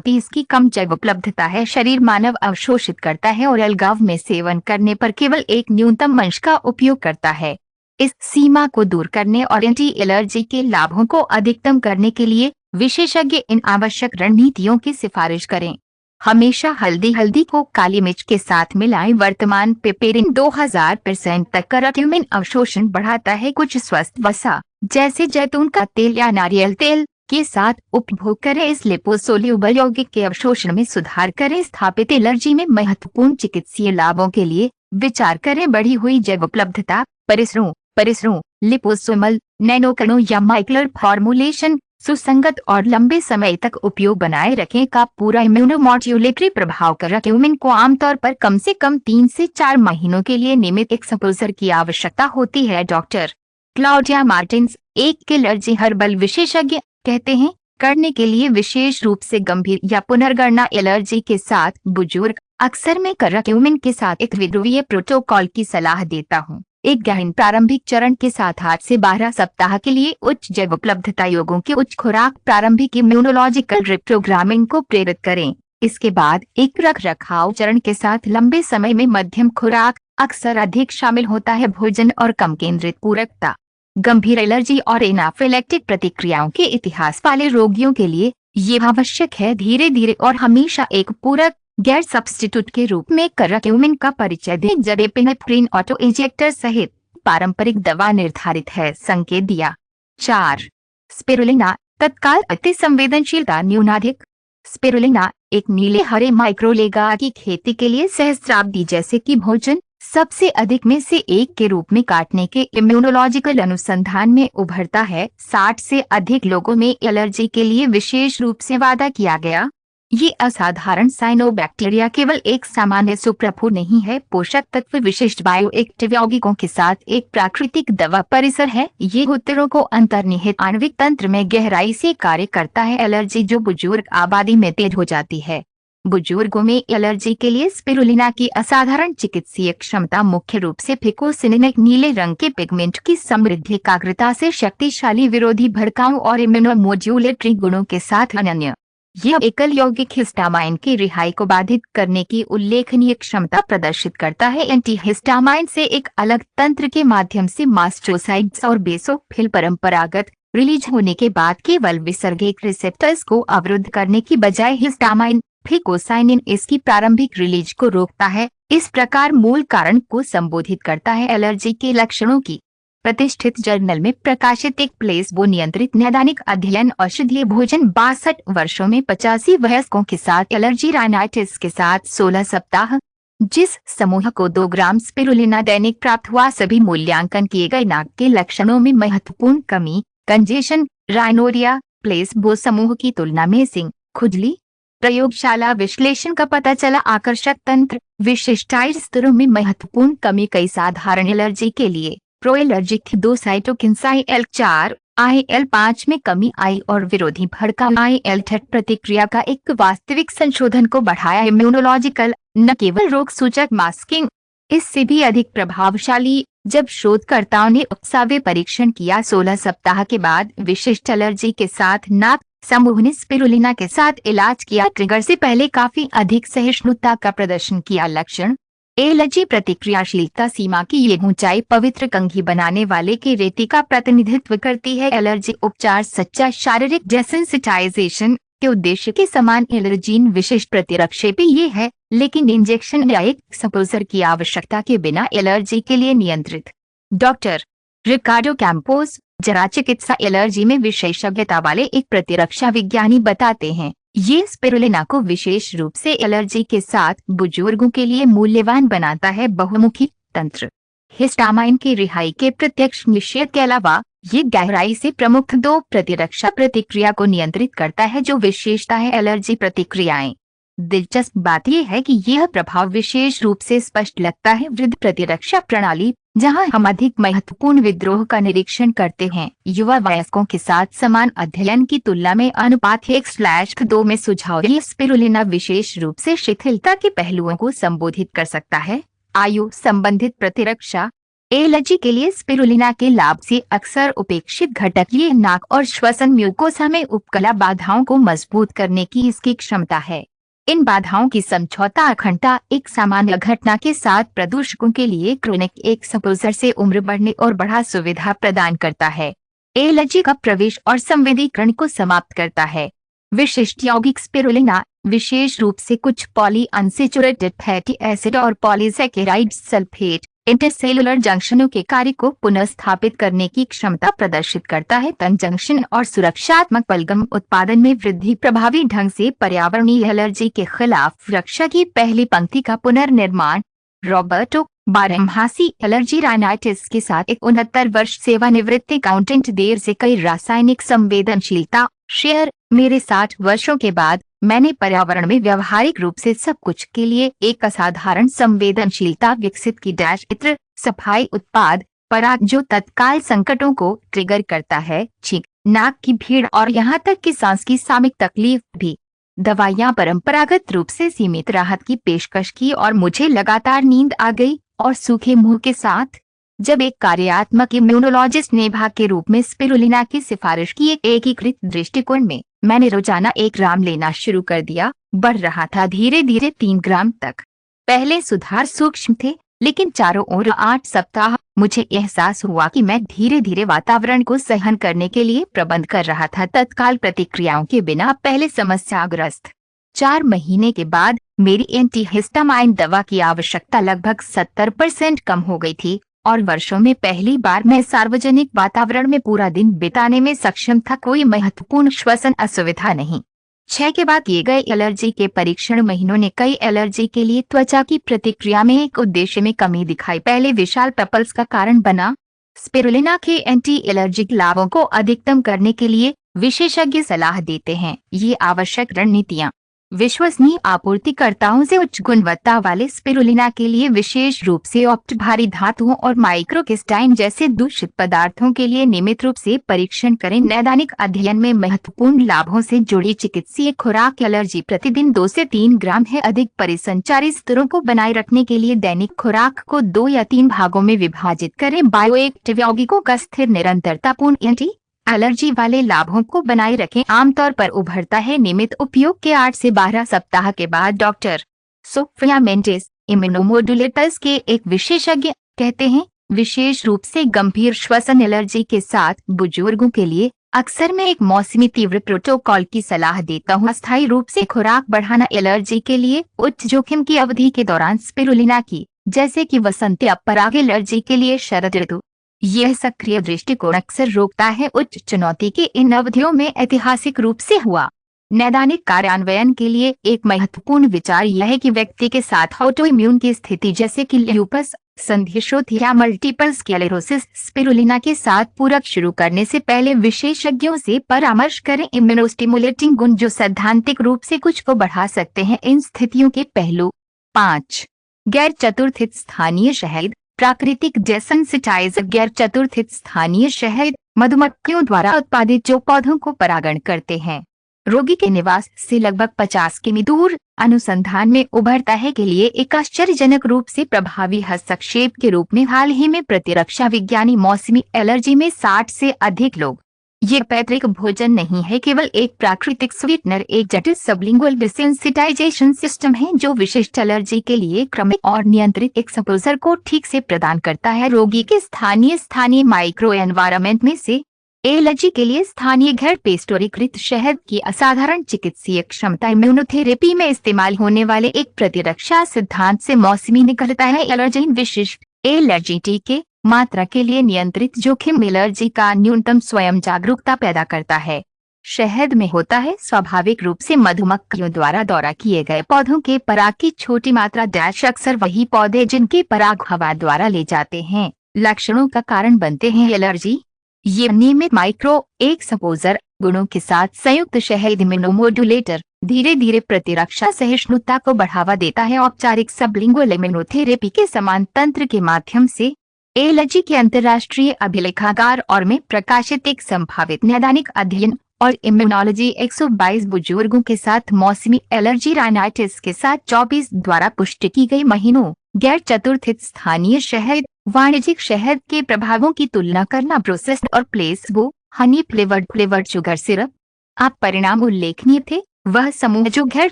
इसकी कम जैव उपलब्धता है शरीर मानव अवशोषित करता है और अलगाव में सेवन करने पर केवल एक न्यूनतम अंश का उपयोग करता है। इस सीमा को दूर करने और एंटी एलर्जी के लाभों को अधिकतम करने के लिए विशेषज्ञ इन आवश्यक रणनीतियों की सिफारिश करें। हमेशा हल्दी को काली मिर्च के साथ मिलाएं। वर्तमान पेपेरिन 2000% तक करक्यूमिन अवशोषण बढ़ाता है। कुछ स्वस्थ वसा जैसे जैतून का तेल या नारियल तेल के साथ उपभोग करें। इस लिपोसोल्यूबल यौगिक के अवशोषण में सुधार करें। स्थापित एलर्जी में महत्वपूर्ण चिकित्सीय लाभों के लिए विचार करें। बढ़ी हुई जैव उपलब्धता परिसरों लिपोसोमल नैनोकणों या माइक्रोर फॉर्मुलेशन सुसंगत और लंबे समय तक उपयोग बनाए रखें का पूरा इम्यूनोमॉड्यूलेटरी प्रभाव करक्यूमिन को आमतौर पर कम से कम 3 से 4 महीनों के लिए नियमित एक्सपोजर की आवश्यकता होती है। डॉक्टर क्लाउडिया मार्टिन्स एक एलर्जी हर्बल विशेषज्ञ कहते हैं करने के लिए विशेष रूप से गंभीर या पुनर्गणना एलर्जी के साथ बुजुर्ग। अक्सर मैं करक्यूमिन के साथ एक विद्रुवीय प्रोटोकॉल की सलाह देता हूँ। एक गहन प्रारंभिक चरण के साथ 8 से 12 सप्ताह के लिए उच्च जैव उपलब्धता योगों की उच्च खुराक प्रारंभिक इम्यूनोलॉजिकल रिप्रोग्रामिंग को प्रेरित करें। इसके बाद एक रख रखाव चरण के साथ लंबे समय में मध्यम खुराक अक्सर अधिक शामिल होता है भोजन और कम केंद्रित पूरकता। गंभीर एलर्जी और एनाफिलेक्टिक प्रतिक्रियाओं के इतिहास वाले रोगियों के लिए ये आवश्यक है धीरे धीरे और हमेशा एक पूरक गैर सब्स्टिट्यूट के रूप में करक्यूमिन का परिचय दें। जब एपिनेफ्रिन ऑटो इंजेक्टर सहित पारंपरिक दवा निर्धारित है। संकेत दिया। 4 स्पिरुलिना तत्काल अति संवेदनशीलता न्यूनाधिक। स्पिरुलिना एक नीले हरे माइक्रोलेगा की खेती के लिए सहस्राब्दी जैसे कि भोजन सबसे अधिक में से एक के रूप में काटने के इम्यूनोलॉजिकल अनुसंधान में उभरता है। 60 से अधिक लोगों में एलर्जी के लिए विशेष रूप से वादा किया गया। ये असाधारण साइनोबैक्टीरिया केवल एक सामान्य सुप्रभु नहीं है, पोषक तत्व विशिष्ट बायोएक्टिव यौगिकों के साथ एक प्राकृतिक दवा परिसर है। ये उत्तरों को अंतर्निहित आणविक तंत्र में गहराई से कार्य करता है। एलर्जी जो बुजुर्ग आबादी में तेज हो जाती है। बुजुर्गों में एलर्जी के लिए स्पिरुलिना की असाधारण चिकित्सीय क्षमता मुख्य रूप से फिकोसिनिक नीले रंग के पिगमेंट की समृद्ध एकाग्रता से शक्तिशाली विरोधी भड़काऊ और इम्यूनोमोड्यूलेटरी गुणों के साथ अनन्य। यह एकल यौगिक हिस्टामाइन की रिहाई को बाधित करने की उल्लेखनीय क्षमता प्रदर्शित करता है। एंटीहिस्टामाइन से एक अलग तंत्र के माध्यम से मास्टोसाइड्स और बेसोफिल परंपरागत रिलीज होने के बाद केवल विसर्गिक रिसेप्टर्स को अवरुद्ध करने की बजाय हिस्टामाइन फिकोसाइनिन इसकी प्रारंभिक रिलीज को रोकता है। इस प्रकार मूल कारण को संबोधित करता है। एलर्जी के लक्षणों की प्रतिष्ठित जर्नल में प्रकाशित एक प्लेसबो नियंत्रित नैदानिक अध्ययन औषधीय भोजन 62 वर्षों में 85 वयस्कों के साथ एलर्जी राइनाइटिस के साथ 16 सप्ताह, जिस समूह को 2 ग्राम स्पिरुलिना दैनिक प्राप्त हुआ, सभी मूल्यांकन किए गए नाक के लक्षणों में महत्वपूर्ण कमी कंजेशन राइनोरिया प्लेसबो समूह की तुलना में सिंग खुजली। प्रयोगशाला विश्लेषण का पता चला आकर्षक तंत्र विशिष्टाइड स्तरों में महत्वपूर्ण कमी कई साधारण एलर्जी के लिए pro allergic 2 cytokines IL-4 IL-5 में कमी आई और विरोधी भड़काऊ IL-8 प्रतिक्रिया का एक वास्तविक संशोधन को बढ़ाया। इम्यूनोलॉजिकल न केवल रोग सूचक मास्किंग इससे भी अधिक प्रभावशाली। जब शोधकर्ताओं ने उपसावे परीक्षण किया 16 सप्ताह के बाद विशिष्ट एलर्जी के साथ नाक समूह ने स्पिरुलिना के साथ इलाज किया। ट्रिगर से पहले काफी अधिक सहिष्णुता का प्रदर्शन किया। लक्षण एलर्जी प्रतिक्रियाशीलता सीमा की ये ऊंचाई पवित्र कंघी बनाने वाले की रेती का प्रतिनिधित्व करती है। एलर्जी उपचार सच्चा शारीरिक डेसेंसिटाइजेशन के उद्देश्य के समान एलर्जीन विशिष्ट प्रतिरक्षेपी ये है, लेकिन इंजेक्शन या एक सपोजर की आवश्यकता के बिना एलर्जी के लिए नियंत्रित। डॉक्टर रिकार्डो कैंपोस जरा चिकित्सा एलर्जी में विशेषज्ञता वाले एक प्रतिरक्षा विज्ञानी बताते हैं ये स्पिरुलिना को विशेष रूप से एलर्जी के साथ बुजुर्गों के लिए मूल्यवान बनाता है। बहुमुखी तंत्र हिस्टामाइन की रिहाई के प्रत्यक्ष निषेध के अलावा ये गहराई से प्रमुख 2 प्रतिरक्षा प्रतिक्रिया को नियंत्रित करता है जो विशेषता है एलर्जी प्रतिक्रियाएं। दिलचस्प बात यह है कि यह प्रभाव विशेष रूप से स्पष्ट लगता है वृद्ध प्रतिरक्षा प्रणाली, जहां हम अधिक महत्वपूर्ण विद्रोह का निरीक्षण करते हैं। युवा वयस्कों के साथ समान अध्ययन की तुलना में अनुपात 1/2 में सुझाव ये स्पिरुलिना विशेष रूप से शिथिलता के पहलुओं को संबोधित कर सकता है। आयु संबंधित प्रतिरक्षा एलर्जी के लिए स्पिरुलिना के लाभ से अक्सर उपेक्षित घटक ये नाक और श्वसन म्यूकोसा में उपकला बाधाओं को मजबूत करने की इसकी क्षमता है। इन बाधाओं की समझौता अखंडता एक सामान्य घटना के साथ प्रदूषकों के लिए क्रोनिक एक्सपोजर से उम्र बढ़ने और बढ़ा सुविधा प्रदान करता है। एलर्जी का प्रवेश और संवेदीकरण को समाप्त करता है। विशिष्ट यौगिक स्पिरुलिना विशेष रूप से कुछ पॉली अनसेचुरेटेड फैटी एसिड और पॉलीसैकेराइड सल्फेट इंटरसेलुलर जंक्शनों के कार्य को पुनर्स्थापित करने की क्षमता प्रदर्शित करता है। तन जंक्शन और सुरक्षात्मक बलगम उत्पादन में वृद्धि प्रभावी ढंग से पर्यावरणीय एलर्जी के खिलाफ रक्षा की पहली पंक्ति का पुनर्निर्माण। रॉबर्टो बारहमासी एलर्जी राइनाइटिस के साथ एक 69 वर्ष सेवानिवृत्त अकाउंटेंट देर से कई रासायनिक संवेदनशीलता शेयर। मेरे 60 वर्षों के बाद मैंने पर्यावरण में व्यावहारिक रूप से सब कुछ के लिए एक असाधारण संवेदनशीलता विकसित की। इत्र सफाई उत्पाद पराग जो तत्काल संकटों को ट्रिगर करता है। छींक नाक की भीड़ और यहाँ तक कि सांस की सामयिक तकलीफ भी। दवाइयाँ परंपरागत रूप से सीमित राहत की पेशकश की और मुझे लगातार नींद आ गई और सूखे मुंह के साथ। जब एक कार्यात्मक इम्यूनोलॉजिस्ट ने भाग के रूप में स्पिरुलिना की सिफारिश की एक एकीकृत दृष्टिकोण में, मैंने रोजाना 1 ग्राम लेना शुरू कर दिया। बढ़ रहा था धीरे धीरे 3 ग्राम तक। पहले सुधार सूक्ष्म थे, लेकिन चारों ओर 8 सप्ताह मुझे एहसास हुआ कि मैं धीरे धीरे वातावरण को सहन करने के लिए प्रबंध कर रहा था, तत्काल प्रतिक्रियाओं के बिना। पहले समस्याग्रस्त 4 महीने के बाद मेरी एंटीहिस्टामाइन दवा की आवश्यकता लगभग 70% कम हो गई थी और वर्षों में पहली बार मैं सार्वजनिक वातावरण में पूरा दिन बिताने में सक्षम था। कोई महत्वपूर्ण श्वसन असुविधा नहीं। 6 के बाद किए गए एलर्जी के परीक्षण महीनों ने कई एलर्जी के लिए त्वचा की प्रतिक्रिया में एक उद्देश्य में कमी दिखाई। पहले विशाल पपल्स का कारण बना। स्पिरुलिना के एंटी एलर्जिक लाभों को अधिकतम करने के लिए विशेषज्ञ सलाह देते हैं। ये आवश्यक रणनीतियाँ विश्वसनीय आपूर्तिकर्ताओं से उच्च गुणवत्ता वाले स्पिरुलिना के लिए, विशेष रूप से ऑप्ट भारी धातुओं और माइक्रोक्रिस्टाइन जैसे दूषित पदार्थों के लिए नियमित रूप से परीक्षण करें। नैदानिक अध्ययन में महत्वपूर्ण लाभों से जुड़ी चिकित्सीय खुराक एलर्जी प्रतिदिन 2 से 3 ग्राम है। अधिक परिसंचारी स्तरों को बनाए रखने के लिए दैनिक खुराक को 2 या 3 भागों में विभाजित करें। बायोएक्टिव यौगिकों का स्थिर निरंतरतापूर्ण एंटी एलर्जी वाले लाभों को बनाए रखें। आमतौर पर उभरता है। नियमित उपयोग के 8 से 12 सप्ताह के बाद डॉक्टर सोफिया मेंटेस, इम्यूनोमोडुलेटर्स के एक विशेषज्ञ, कहते हैं, विशेष रूप से गंभीर श्वसन एलर्जी के साथ बुजुर्गों के लिए अक्सर मैं एक मौसमी तीव्र प्रोटोकॉल की सलाह देता हूँ। अस्थायी रूप से खुराक बढ़ाना एलर्जी के लिए उच्च जोखिम की अवधि के दौरान स्पिरुलिना की, जैसे कि वसंत या पराग एलर्जी के लिए शरद ऋतु। यह सक्रिय दृष्टिकोण अक्सर रोकता है। उच्च चुनौती के इन अवधियों में ऐतिहासिक रूप से हुआ। नैदानिक कार्यान्वयन के लिए एक महत्वपूर्ण विचार यह है कि व्यक्ति के साथ ऑटो इम्यून की स्थिति जैसे कि ल्यूपस, संधिशोथ या मल्टीपल स्क्लेरोसिस स्पिरुलिना के साथ पूरक शुरू करने से पहले विशेषज्ञों से परामर्श करें। इम्यूनोस्टिमुलेटिंग गुण जो सैद्धांतिक रूप से कुछ को बढ़ा सकते हैं। इन स्थितियों के पहलू। 5 गैर चतुर्थित स्थानीय शहद प्राकृतिक डेसेंसिटाइजर। गैर चतुर्थित स्थानीय शहद मधुमक्खियों द्वारा उत्पादित जो पौधों को परागण करते हैं। रोगी के निवास से लगभग 50 किमी दूर। अनुसंधान में उभरता है के लिए एक आश्चर्यजनक रूप से प्रभावी हस्तक्षेप के रूप में हाल ही में प्रतिरक्षा विज्ञानी मौसमी एलर्जी में 60 से अधिक लोग। ये पैतृक भोजन नहीं है, केवल एक प्राकृतिक स्वीटनर, एक जटिल सबलिंगुअल डिसेंसिटाइजेशन सिस्टम है जो विशिष्ट एलर्जी के लिए क्रमिक और नियंत्रित एक्सपोजर को ठीक से प्रदान करता है। रोगी के स्थानीय माइक्रो एनवायरनमेंट में से एलर्जी के लिए स्थानीय घर पेस्टोरीकृत शहद की असाधारण चिकित्सीय क्षमता। इम्यूनोथेरेपी में इस्तेमाल होने वाले एक प्रतिरक्षा सिद्धांत से मौसमी निकलता है। एलर्जीन विशिष्ट एलर्जी टीके मात्रा के लिए नियंत्रित जोखिम एलर्जी का न्यूनतम स्वयं जागरूकता पैदा करता है। शहद में होता है स्वाभाविक रूप से मधुमक्खियों द्वारा दौरा किए गए पौधों के पराग की छोटी मात्रा डैश अक्सर वही पौधे जिनके पराग हवा द्वारा ले जाते हैं लक्षणों का कारण बनते हैं। एलर्जी ये नियमित माइक्रो एक्सपोजर गुणों के साथ संयुक्त शहद इम्यूनोमोडुलेटर धीरे धीरे प्रतिरक्षा सहिष्णुता को बढ़ावा देता है। औपचारिक सबलिंगुअल इम्यूनोथेरेपी के समान तंत्र के माध्यम से एलर्जी के अंतर्राष्ट्रीय अभिलेखागार और में प्रकाशित एक संभावित नैदानिक अध्ययन और इम्यूनोलॉजी 122 बुजुर्गों के साथ मौसमी एलर्जी राइनाइटिस के साथ 24 द्वारा पुष्टि की गई। महीनों गैर चतुर्थित स्थानीय शहद वाणिज्यिक शहद के प्रभावों की तुलना करना। प्रोसेस्ड और placebo Honey flavoured sugar syrup. आप परिणाम उल्लेखनीय थे। वह समूह जो गैर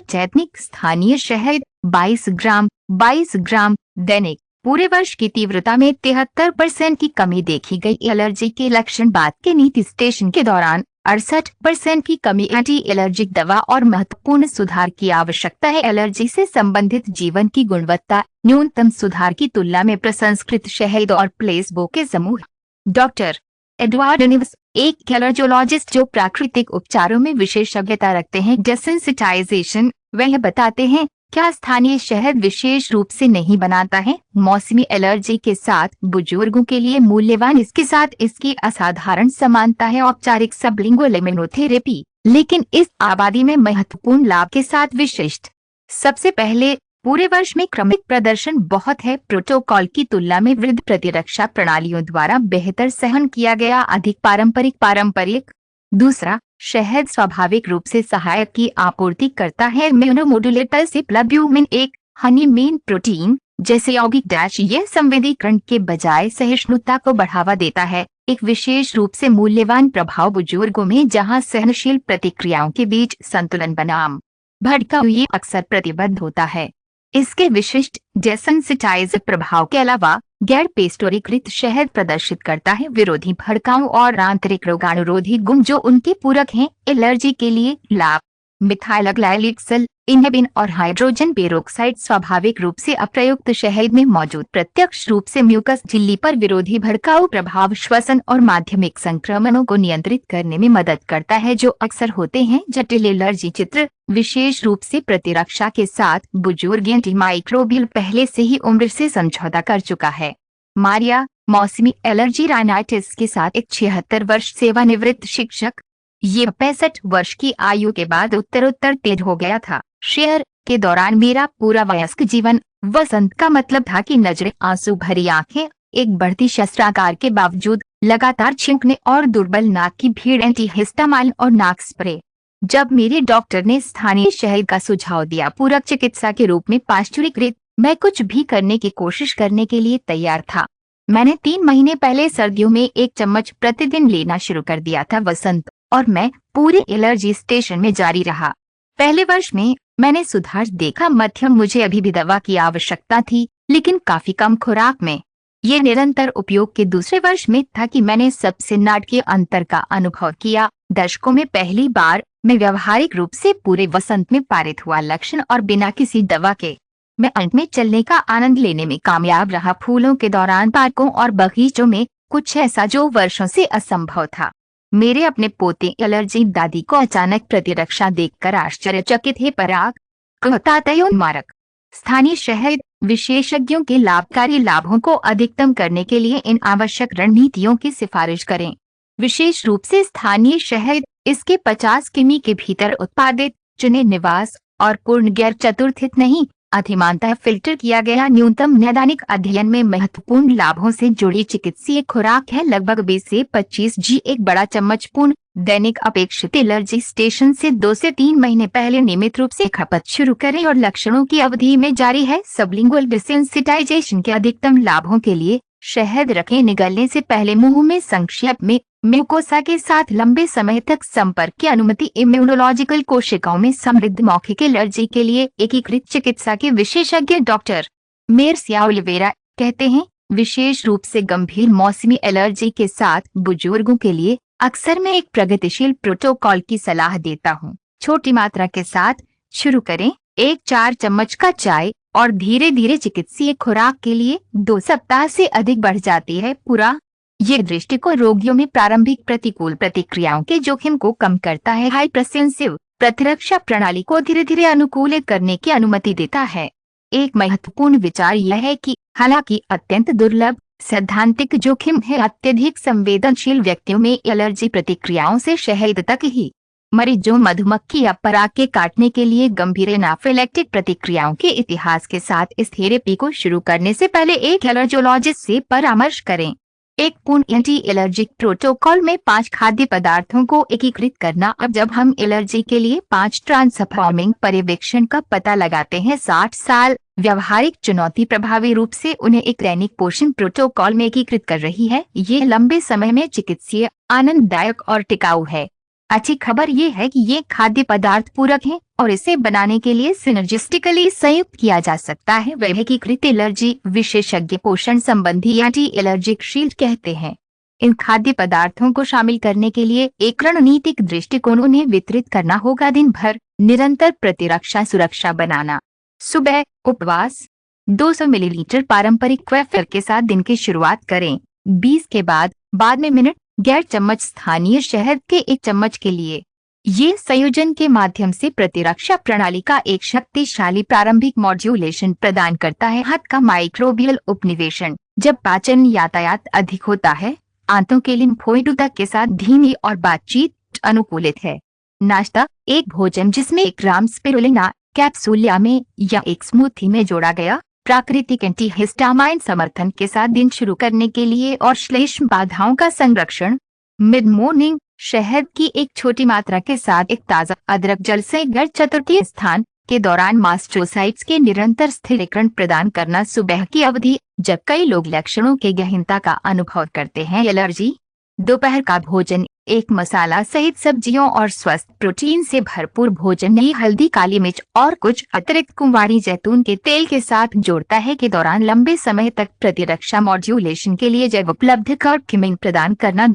चैतनिक स्थानीय शहद 22 ग्राम दैनिक पूरे वर्ष की तीव्रता में 73% की कमी देखी गई। एलर्जी के लक्षण बाद के नीति स्टेशन के दौरान 68% की कमी। एंटी एलर्जिक दवा और महत्वपूर्ण सुधार की आवश्यकता है। एलर्जी से संबंधित जीवन की गुणवत्ता न्यूनतम सुधार की तुलना में प्रसंस्कृत शहद और प्लेसबो के समूह। डॉक्टर एडवर्ड निव्स एक एलर्जोलॉजिस्ट जो प्राकृतिक उपचारों में विशेषज्ञता रखते हैं। डेसेंसिटाइजेशन वह बताते हैं क्या स्थानीय शहद विशेष रूप से नहीं बनाता है मौसमी एलर्जी के साथ बुजुर्गों के लिए मूल्यवान। इसके साथ इसकी असाधारण समानता है औपचारिक सबलिंगुअल इम्यूनोथेरेपी, लेकिन इस आबादी में महत्वपूर्ण लाभ के साथ विशिष्ट। सबसे पहले पूरे वर्ष में क्रमिक प्रदर्शन बहुत है। प्रोटोकॉल की तुलना में वृद्ध प्रतिरक्षा प्रणालियों द्वारा बेहतर सहन किया गया। अधिक पारंपरिक दूसरा, शहद स्वाभाविक रूप से सहायक की आपूर्ति करता है। इम्यूनोमोडुलेटर से प्लब्यूमिन एक हनी मेन प्रोटीन जैसे यौगिक डैश यह संवेदीकरण के बजाय सहिष्णुता को बढ़ावा देता है। एक विशेष रूप से मूल्यवान प्रभाव बुजुर्गों में जहां सहनशील प्रतिक्रियाओं के बीच संतुलन बनाम भड़काऊ ये अक्सर प्रतिबद्ध होता है। इसके विशिष्ट डेसेंसिटाइज प्रभाव के अलावा गैर पेस्टोरीकृत शहद प्रदर्शित करता है विरोधी भड़काऊ और आंतरिक रोगाणुरोधी गुण जो उनके पूरक हैं। एलर्जी के लिए लाभ, मिथाइलग्लाइलिक्सल इनहिबिन और हाइड्रोजन पेरोक्साइड स्वाभाविक रूप से अप्रयुक्त शहद में मौजूद प्रत्यक्ष रूप से म्यूकस झिल्ली पर विरोधी भड़काऊ प्रभाव, श्वसन और माध्यमिक संक्रमणों को नियंत्रित करने में मदद करता है जो अक्सर होते हैं जटिल एलर्जी चित्र। विशेष रूप से प्रतिरक्षा के साथ बुजुर्ग एंटीमाइक्रोबियल पहले से ही उम्र से समझौता कर चुका है। मारिया, मौसमी एलर्जी राइनाइटिस के साथ एक 76 वर्ष सेवानिवृत्त शिक्षक। ये 65 वर्ष की आयु के बाद उत्तरोत्तर तेज हो गया था। शेयर के दौरान मेरा पूरा वयस्क जीवन वसंत का मतलब था कि नजरें, आंसू भरी आंखें, एक बढ़ती शस्त्रागार के बावजूद लगातार छींकने और दुर्बल नाक की भीड़, एंटीहिस्टामाइन और नाक स्प्रे। जब मेरे डॉक्टर ने स्थानीय शहद का सुझाव दिया पूरक चिकित्सा के रूप में पाश्चुरीकृत, मैं कुछ भी करने की कोशिश करने के लिए तैयार था। मैंने 3 महीने पहले सर्दियों में 1 चम्मच प्रतिदिन लेना शुरू कर दिया था वसंत और मैं पूरे एलर्जी स्टेशन में जारी रहा। पहले वर्ष में मैंने सुधार देखा। मध्यम, मुझे अभी भी दवा की आवश्यकता थी लेकिन काफी कम खुराक में। ये निरंतर उपयोग के दूसरे वर्ष में था कि मैंने सबसे नाटकीय अंतर का अनुभव किया। दशकों में पहली बार मैं व्यवहारिक रूप से पूरे वसंत में पारित हुआ लक्षण और बिना किसी दवा के मैं अंत में चलने का आनंद लेने में कामयाब रहा। फूलों के दौरान पार्कों और बगीचों में, कुछ ऐसा जो वर्षों से असंभव था। मेरे अपने पोते एलर्जी दादी को अचानक प्रतिरक्षा देखकर आश्चर्यचकित है। पराग तातयोन्मारक स्थानीय शहद विशेषज्ञों के लाभकारी लाभों को अधिकतम करने के लिए इन आवश्यक रणनीतियों की सिफारिश करें। विशेष रूप से स्थानीय शहद इसके 50 किमी के भीतर उत्पादित चुने निवास और पूर्ण गैर चतुर्थित नहीं अधिमानतः फिल्टर किया गया न्यूनतम नैदानिक अध्ययन में महत्वपूर्ण लाभों से जुड़ी चिकित्सीय खुराक है। लगभग 20 से 25 जी एक बड़ा चम्मच पूर्ण दैनिक अपेक्षित एलर्जी स्टेशन से 2 से 3 महीने पहले नियमित रूप से खपत शुरू करें और लक्षणों की अवधि में जारी है। सबलिंगुअल डिसेंसिटाइजेशन के अधिकतम लाभों के लिए शहद रखें। निगलने से पहले मुंह में संक्षेप में म्यूकोसा के साथ लंबे समय तक संपर्क की अनुमति। इम्यूनोलॉजिकल कोशिकाओं में समृद्ध मौखिक एलर्जी के लिए एकीकृत चिकित्सा के विशेषज्ञ डॉक्टर मेर्सिया ओलिवेरा कहते हैं, विशेष रूप से गंभीर मौसमी एलर्जी के साथ बुजुर्गों के लिए अक्सर मैं एक प्रगतिशील प्रोटोकॉल की सलाह देता हूँ। छोटी मात्रा के साथ शुरू करें, 1-4 चम्मच का चाय और धीरे धीरे चिकित्सीय खुराक के लिए 2 सप्ताह से अधिक बढ़ जाती है। पूरा ये दृष्टिकोण रोगियों में प्रारंभिक प्रतिकूल प्रतिक्रियाओं के जोखिम को कम करता है। हाइपरसेंसिव प्रतिरक्षा प्रणाली को धीरे धीरे अनुकूलित करने की अनुमति देता है। एक महत्वपूर्ण विचार यह है कि हालांकि अत्यंत दुर्लभ सैद्धांतिक जोखिम है, अत्यधिक संवेदनशील व्यक्तियों में एलर्जी प्रतिक्रियाओं से शहद तक ही मरीजों मधुमक्खी या पराग के काटने के लिए गंभीर एनाफिलेक्टिक प्रतिक्रियाओं के इतिहास के साथ इस थेरेपी को शुरू करने से पहले एक एलर्जोलॉजिस्ट से परामर्श करें। एक पूर्ण एंटी एलर्जिक प्रोटोकॉल में 5 खाद्य पदार्थों को एकीकृत करना। अब जब हम एलर्जी के लिए 5 ट्रांसफॉर्मिंग पर्यवेक्षण का पता लगाते हैं, 60 साल व्यवहारिक चुनौती प्रभावी रूप से उन्हें एक दैनिक पोषण प्रोटोकॉल में एकीकृत कर रही है। ये लंबे समय में चिकित्सीय आनंददायक और टिकाऊ है। अच्छी खबर ये है कि ये खाद्य पदार्थ पूरक हैं और इसे बनाने के लिए सिनर्जिस्टिकली संयुक्त किया जा सकता है। वह एकीकृत एलर्जी विशेषज्ञ पोषण संबंधी एंटी एलर्जिक शील्ड कहते हैं। इन खाद्य पदार्थों को शामिल करने के लिए एक रणनीतिक दृष्टिकोण उन्हें वितरित करना होगा। दिन भर निरंतर प्रतिरक्षा सुरक्षा बनाना। सुबह उपवास 200 मिलीलीटर पारंपरिक वेफर के साथ दिन की शुरुआत करें। 20 के बाद में मिनट गैर चम्मच स्थानीय शहद के 1 चम्मच के लिए। ये संयोजन के माध्यम से प्रतिरक्षा प्रणाली का एक शक्तिशाली प्रारंभिक मॉड्यूलेशन प्रदान करता है। हाथ का माइक्रोबियल उपनिवेशन जब पाचन यातायात अधिक होता है, आंतों के लिम्फोइड ऊतक के साथ धीमी और बातचीत अनुकूलित है। नाश्ता एक भोजन जिसमें 1 ग्राम स्पिरुलिना कैप्सूलिया में या एक स्मूथी में जोड़ा गया प्राकृतिक एंटीहिस्टामाइन समर्थन के साथ दिन शुरू करने के लिए और श्लेष्म बाधाओं का संरक्षण। मिड मॉर्निंग शहद की एक छोटी मात्रा के साथ एक ताज़ा अदरक जल से घर चतुर्थी स्नान के दौरान मास्टोसाइट्स के निरंतर स्थिरीकरण प्रदान करना। सुबह की अवधि जब कई लोग लक्षणों के गहनता का अनुभव करते हैं, एलर्जी। दोपहर का भोजन एक मसाला सहित सब्जियों और स्वस्थ प्रोटीन से भरपूर भोजन नई हल्दी, काली मिर्च और कुछ अतिरिक्त कुंवारी जैतून के तेल के साथ जोड़ता है के दौरान लंबे समय तक प्रतिरक्षा मॉड्यूलेशन के लिए जैव उपलब्ध कर्क्यूमिन प्रदान करना।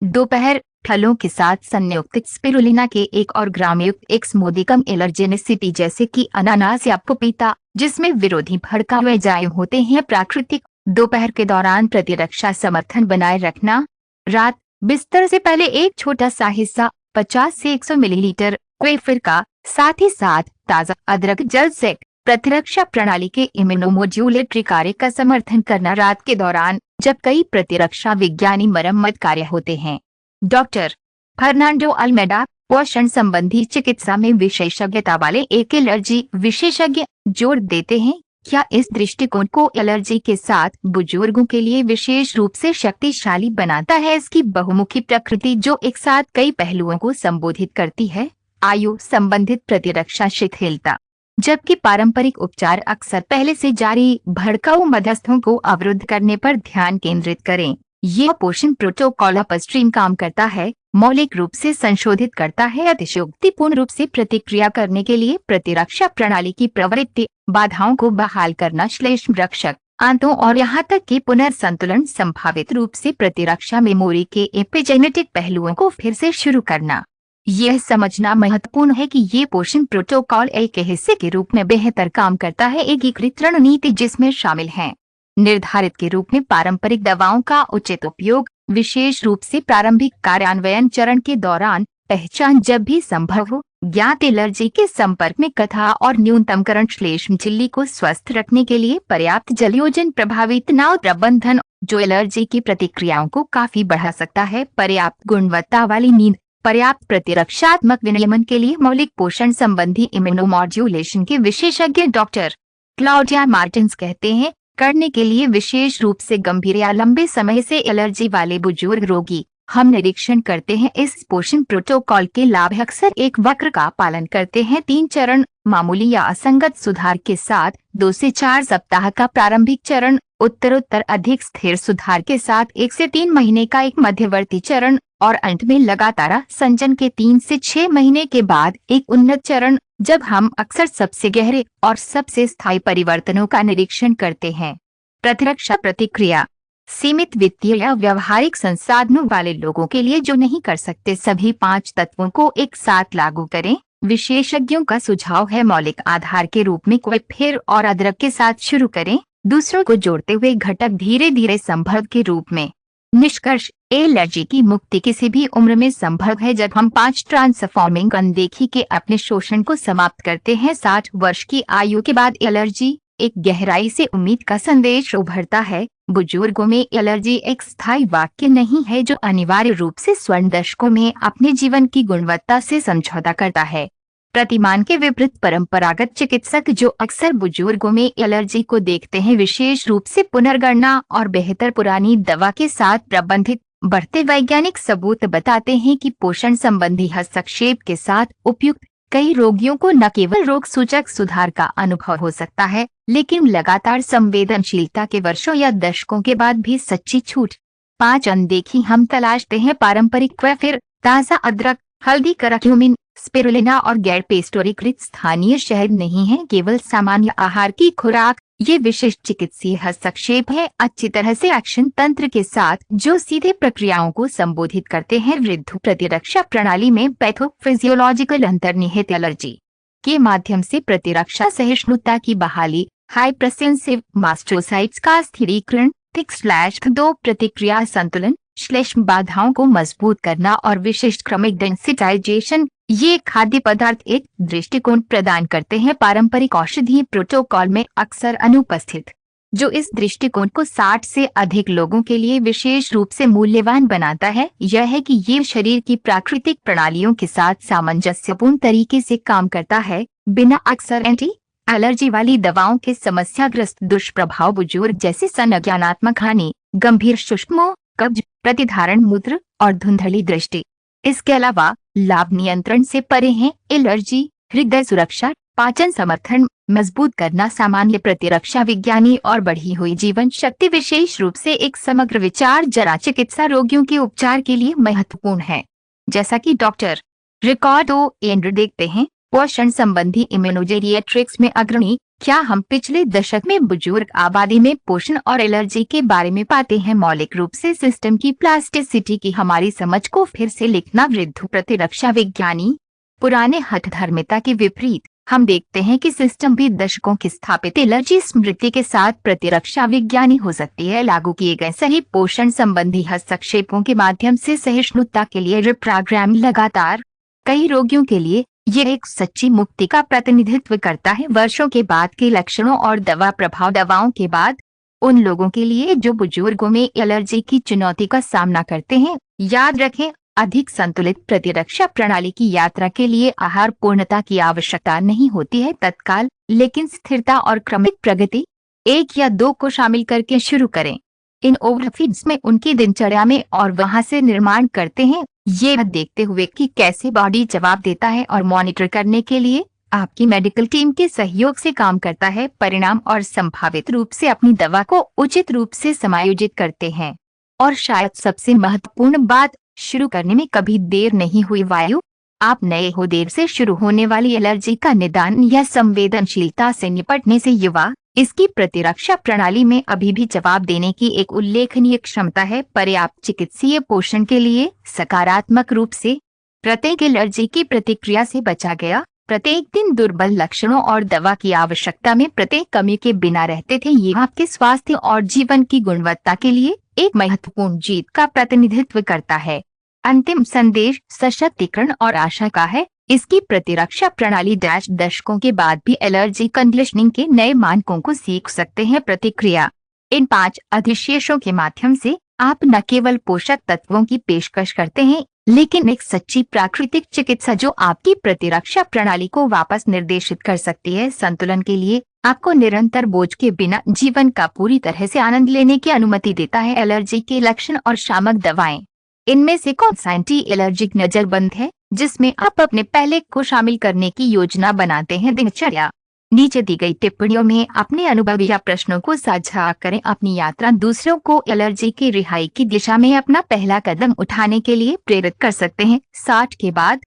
दोपहर फलों के साथ संयुक्त स्पिरुलिना के एक और ग्रामयुक्त एक्स मोदिकम एलर्जेनिसिटी जैसे कि अनानास या पपीता, जिसमें विरोधी भड़काऊ एंजाइम होते हैं। प्राकृतिक दोपहर के दौरान प्रतिरक्षा समर्थन बनाए रखना। रात बिस्तर से पहले एक छोटा सा हिस्सा 50 से 100 मिलीलीटर क्वेफिर का, साथ ही साथ ताज़ा अदरक जल से प्रतिरक्षा प्रणाली के इम्यूनोमोड्यूलेटरी कार्य का समर्थन करना। रात के दौरान जब कई प्रतिरक्षा विज्ञानी मरम्मत कार्य होते हैं। डॉक्टर फर्नांडो अल्मेडा, पोषण संबंधी चिकित्सा में विशेषज्ञता वाले एक एलर्जी विशेषज्ञ, जोर देते हैं, क्या इस दृष्टिकोण को एलर्जी के साथ बुजुर्गों के लिए विशेष रूप से शक्तिशाली बनाता है इसकी बहुमुखी प्रकृति, जो एक साथ कई पहलुओं को संबोधित करती है। आयु संबंधित प्रतिरक्षा शिथिलता। जबकि पारंपरिक उपचार अक्सर पहले से जारी भड़काऊ मध्यस्थों को अवरुद्ध करने पर ध्यान केंद्रित करें, यह पोषण प्रोटोकॉल अपस्ट्रीम काम करता है, मौलिक रूप से संशोधित करता है अतिशयोक्तिपूर्ण रूप से प्रतिक्रिया करने के लिए प्रतिरक्षा प्रणाली की प्रवृत्ति, बाधाओं को बहाल करना, श्लेष्म रक्षक आंतों और यहाँ तक कि पुनर्संतुलन, संभावित रूप से प्रतिरक्षा मेमोरी के एपिजेनेटिक पहलुओं को फिर से शुरू करना। यह समझना महत्वपूर्ण है कि ये पोषण प्रोटोकॉल एक हिस्से के रूप में बेहतर काम करता है एकीकृत रणनीति जिसमें शामिल है निर्धारित के रूप में पारंपरिक दवाओं का उचित उपयोग, विशेष रूप से प्रारंभिक कार्यान्वयन चरण के दौरान, पहचान जब भी संभव हो, ज्ञात एलर्जी के संपर्क में कथा और न्यूनतमकरण, श्लेष्म झिल्ली को स्वस्थ रखने के लिए पर्याप्त जलयोजन, प्रभावी तनाव प्रबंधन जो एलर्जी की प्रतिक्रियाओं को काफी बढ़ा सकता है, पर्याप्त गुणवत्ता वाली नींद, पर्याप्त प्रतिरक्षात्मक विनियमन के लिए मौलिक पोषण संबंधी इम्यूनोमॉड्यूलेशन के विशेषज्ञ डॉक्टर क्लाउडिया मार्टिन्स कहते हैं, करने के लिए विशेष रूप से गंभीर या लंबे समय से एलर्जी वाले बुजुर्ग रोगी, हम निरीक्षण करते हैं इस पोषण प्रोटोकॉल के लाभ अक्सर एक वक्र का पालन करते हैं। 3 चरण, मामूली या असंगत सुधार के साथ 2 से 4 सप्ताह का प्रारंभिक चरण, उत्तरोत्तर अधिक स्थिर सुधार के साथ 1 से 3 महीने का एक मध्यवर्ती चरण और अंत में लगातार संजन के 3 से 6 महीने के बाद एक उन्नत चरण, जब हम अक्सर सबसे गहरे और सबसे स्थायी परिवर्तनों का निरीक्षण करते हैं। प्रतिरक्षा प्रतिक्रिया। सीमित वित्तीय या व्यवहारिक संसाधनों वाले लोगों के लिए जो नहीं कर सकते सभी 5 तत्वों को एक साथ लागू करें। विशेषज्ञों का सुझाव है मौलिक आधार के रूप में क्वेफिर और अदरक के साथ शुरू करें, दूसरों को जोड़ते हुए घटक धीरे धीरे संभव के रूप में। निष्कर्ष, एलर्जी की मुक्ति किसी भी उम्र में संभव है जब हम 5 ट्रांसफॉर्मिंग अनदेखी के अपने शोषण को समाप्त करते हैं। 60 वर्ष की आयु के बाद एलर्जी एक गहराई से उम्मीद का संदेश उभरता है। बुजुर्गों में एलर्जी एक स्थायी वाक्य नहीं है जो अनिवार्य रूप से स्वर्ण दशकों में अपने जीवन की गुणवत्ता से समझौता करता है। प्रतिमान के विपरीत परंपरागत चिकित्सक जो अक्सर बुजुर्गों में एलर्जी को देखते हैं विशेष रूप से पुनर्गणना और बेहतर पुरानी दवा के साथ प्रबंधित, बढ़ते वैज्ञानिक सबूत बताते हैं कि पोषण संबंधी हस्तक्षेप के साथ उपयुक्त कई रोगियों को न केवल रोग सूचक सुधार का अनुभव हो सकता है, लेकिन लगातार संवेदनशीलता के वर्षों या दशकों के बाद भी सच्ची छूट। 5 अनदेखी हम तलाशते हैं पारंपरिक क्वेफिर, ताज़ा अदरक, हल्दी, करक्यूमिन, स्पिरुलिना और गैर पेस्टोरीकृत स्थानीय शहद नहीं है केवल सामान्य आहार की खुराक, ये विशिष्ट चिकित्सीय हस्तक्षेप है अच्छी तरह से एक्शन तंत्र के साथ जो सीधे प्रक्रियाओं को संबोधित करते हैं। वृद्धि प्रतिरक्षा प्रणाली में पैथोफिजियोलॉजिकल अंतर्निहित एलर्जी के माध्यम से प्रतिरक्षा सहिष्णुता की बहाली, हाइपरसेंसिव मास्टोसाइट्स का स्थिरीकरण, 6/2 प्रतिक्रिया संतुलन, श्लेष्म बाधाओं को मजबूत करना और विशिष्ट क्रमिक डेंसिटाइजेशन, ये खाद्य पदार्थ एक दृष्टिकोण प्रदान करते हैं पारंपरिक औषधीय प्रोटोकॉल में अक्सर अनुपस्थित, जो इस दृष्टिकोण को 60 से अधिक लोगों के लिए विशेष रूप से मूल्यवान बनाता है। यह है कि ये शरीर की प्राकृतिक प्रणालियों के साथ सामंजस्यपूर्ण तरीके से काम करता है, बिना अक्सर एंटी एलर्जी वाली दवाओं के समस्याग्रस्त दुष्प्रभाव बुजुर्ग जैसे संज्ञानात्मक हानि, गंभीर सुषमों, कब्ज, प्रतिधारण मूत्र और धुंधली दृष्टि। इसके अलावा लाभ नियंत्रण से परे हैं एलर्जी, हृदय सुरक्षा, पाचन समर्थन मजबूत करना, सामान्य प्रतिरक्षा विज्ञानी और बढ़ी हुई जीवन शक्ति विशेष रूप से एक समग्र विचार जरा चिकित्सा रोगियों के उपचार के लिए महत्वपूर्ण है। जैसा कि डॉक्टर रिकार्डो एंड्रू देखते हैं, पोषण संबंधी इम्यूनोजेरिएट्रिक्स में अग्रणी। क्या हम पिछले दशक में बुजुर्ग आबादी में पोषण और एलर्जी के बारे में पाते हैं? मौलिक रूप से सिस्टम की प्लास्टिसिटी की हमारी समझ को फिर से लिखना। वृद्ध प्रतिरक्षा विज्ञानी पुराने हठधर्मिता के विपरीत हम देखते हैं कि सिस्टम भी दशकों की स्थापित एलर्जी स्मृति के साथ प्रतिरक्षा विज्ञानी हो सकती है। लागू किए गए सही पोषण संबंधी हस्तक्षेपों के माध्यम से सहिष्णुता के लिए रिप्रोग्राम लगातार कई रोगियों के लिए ये एक सच्ची मुक्ति का प्रतिनिधित्व करता है। वर्षों के बाद के लक्षणों और दवा प्रभाव दवाओं के बाद उन लोगों के लिए जो बुजुर्गों में एलर्जी की चुनौती का सामना करते हैं, याद रखें अधिक संतुलित प्रतिरक्षा प्रणाली की यात्रा के लिए आहार पूर्णता की आवश्यकता नहीं होती है तत्काल, लेकिन स्थिरता और क्रमिक प्रगति 1 या 2 को शामिल करके शुरू करें। इन ओवरफीड्स में उनकी दिनचर्या में और वहां से निर्माण करते हैं, ये देखते हुए कि कैसे बॉडी जवाब देता है और मॉनिटर करने के लिए आपकी मेडिकल टीम के सहयोग से काम करता है। परिणाम और संभावित रूप से अपनी दवा को उचित रूप से समायोजित करते हैं। और शायद सबसे महत्वपूर्ण बात, शुरू करने में कभी देर नहीं हुई। वायु आप नए हो, देर से शुरू होने वाली एलर्जी का निदान या संवेदनशीलता से निपटने से युवा इसकी प्रतिरक्षा प्रणाली में अभी भी जवाब देने की एक उल्लेखनीय क्षमता है। पर्याप्त चिकित्सीय पोषण के लिए सकारात्मक रूप से प्रत्येक एलर्जी की प्रतिक्रिया से बचा गया। प्रत्येक दिन दुर्बल लक्षणों और दवा की आवश्यकता में प्रत्येक कमी के बिना रहते थे। ये आपके स्वास्थ्य और जीवन की गुणवत्ता के लिए एक महत्वपूर्ण जीत का प्रतिनिधित्व करता है। अंतिम संदेश सशक्तिकरण और आशा का है। इसकी प्रतिरक्षा प्रणाली दशकों के बाद भी एलर्जी कंडीशनिंग के नए मानकों को सीख सकते हैं। प्रतिक्रिया इन 5 अधिशेषों के माध्यम से आप न केवल पोषक तत्वों की पेशकश करते हैं, लेकिन एक सच्ची प्राकृतिक चिकित्सा जो आपकी प्रतिरक्षा प्रणाली को वापस निर्देशित कर सकती है। संतुलन के लिए आपको निरंतर बोझ के बिना जीवन का पूरी तरह से आनंद लेने की अनुमति देता है। एलर्जी के लक्षण और शामक दवाएं, इनमें से कौन सा एंटी एलर्जिक नजरबंद है जिसमें आप अपने पहले को शामिल करने की योजना बनाते हैं? दिनचर्या नीचे दी गई टिप्पणियों में अपने अनुभव या प्रश्नों को साझा करें। अपनी यात्रा दूसरों को एलर्जी की रिहाई की दिशा में अपना पहला कदम उठाने के लिए प्रेरित कर सकते हैं। 60 के बाद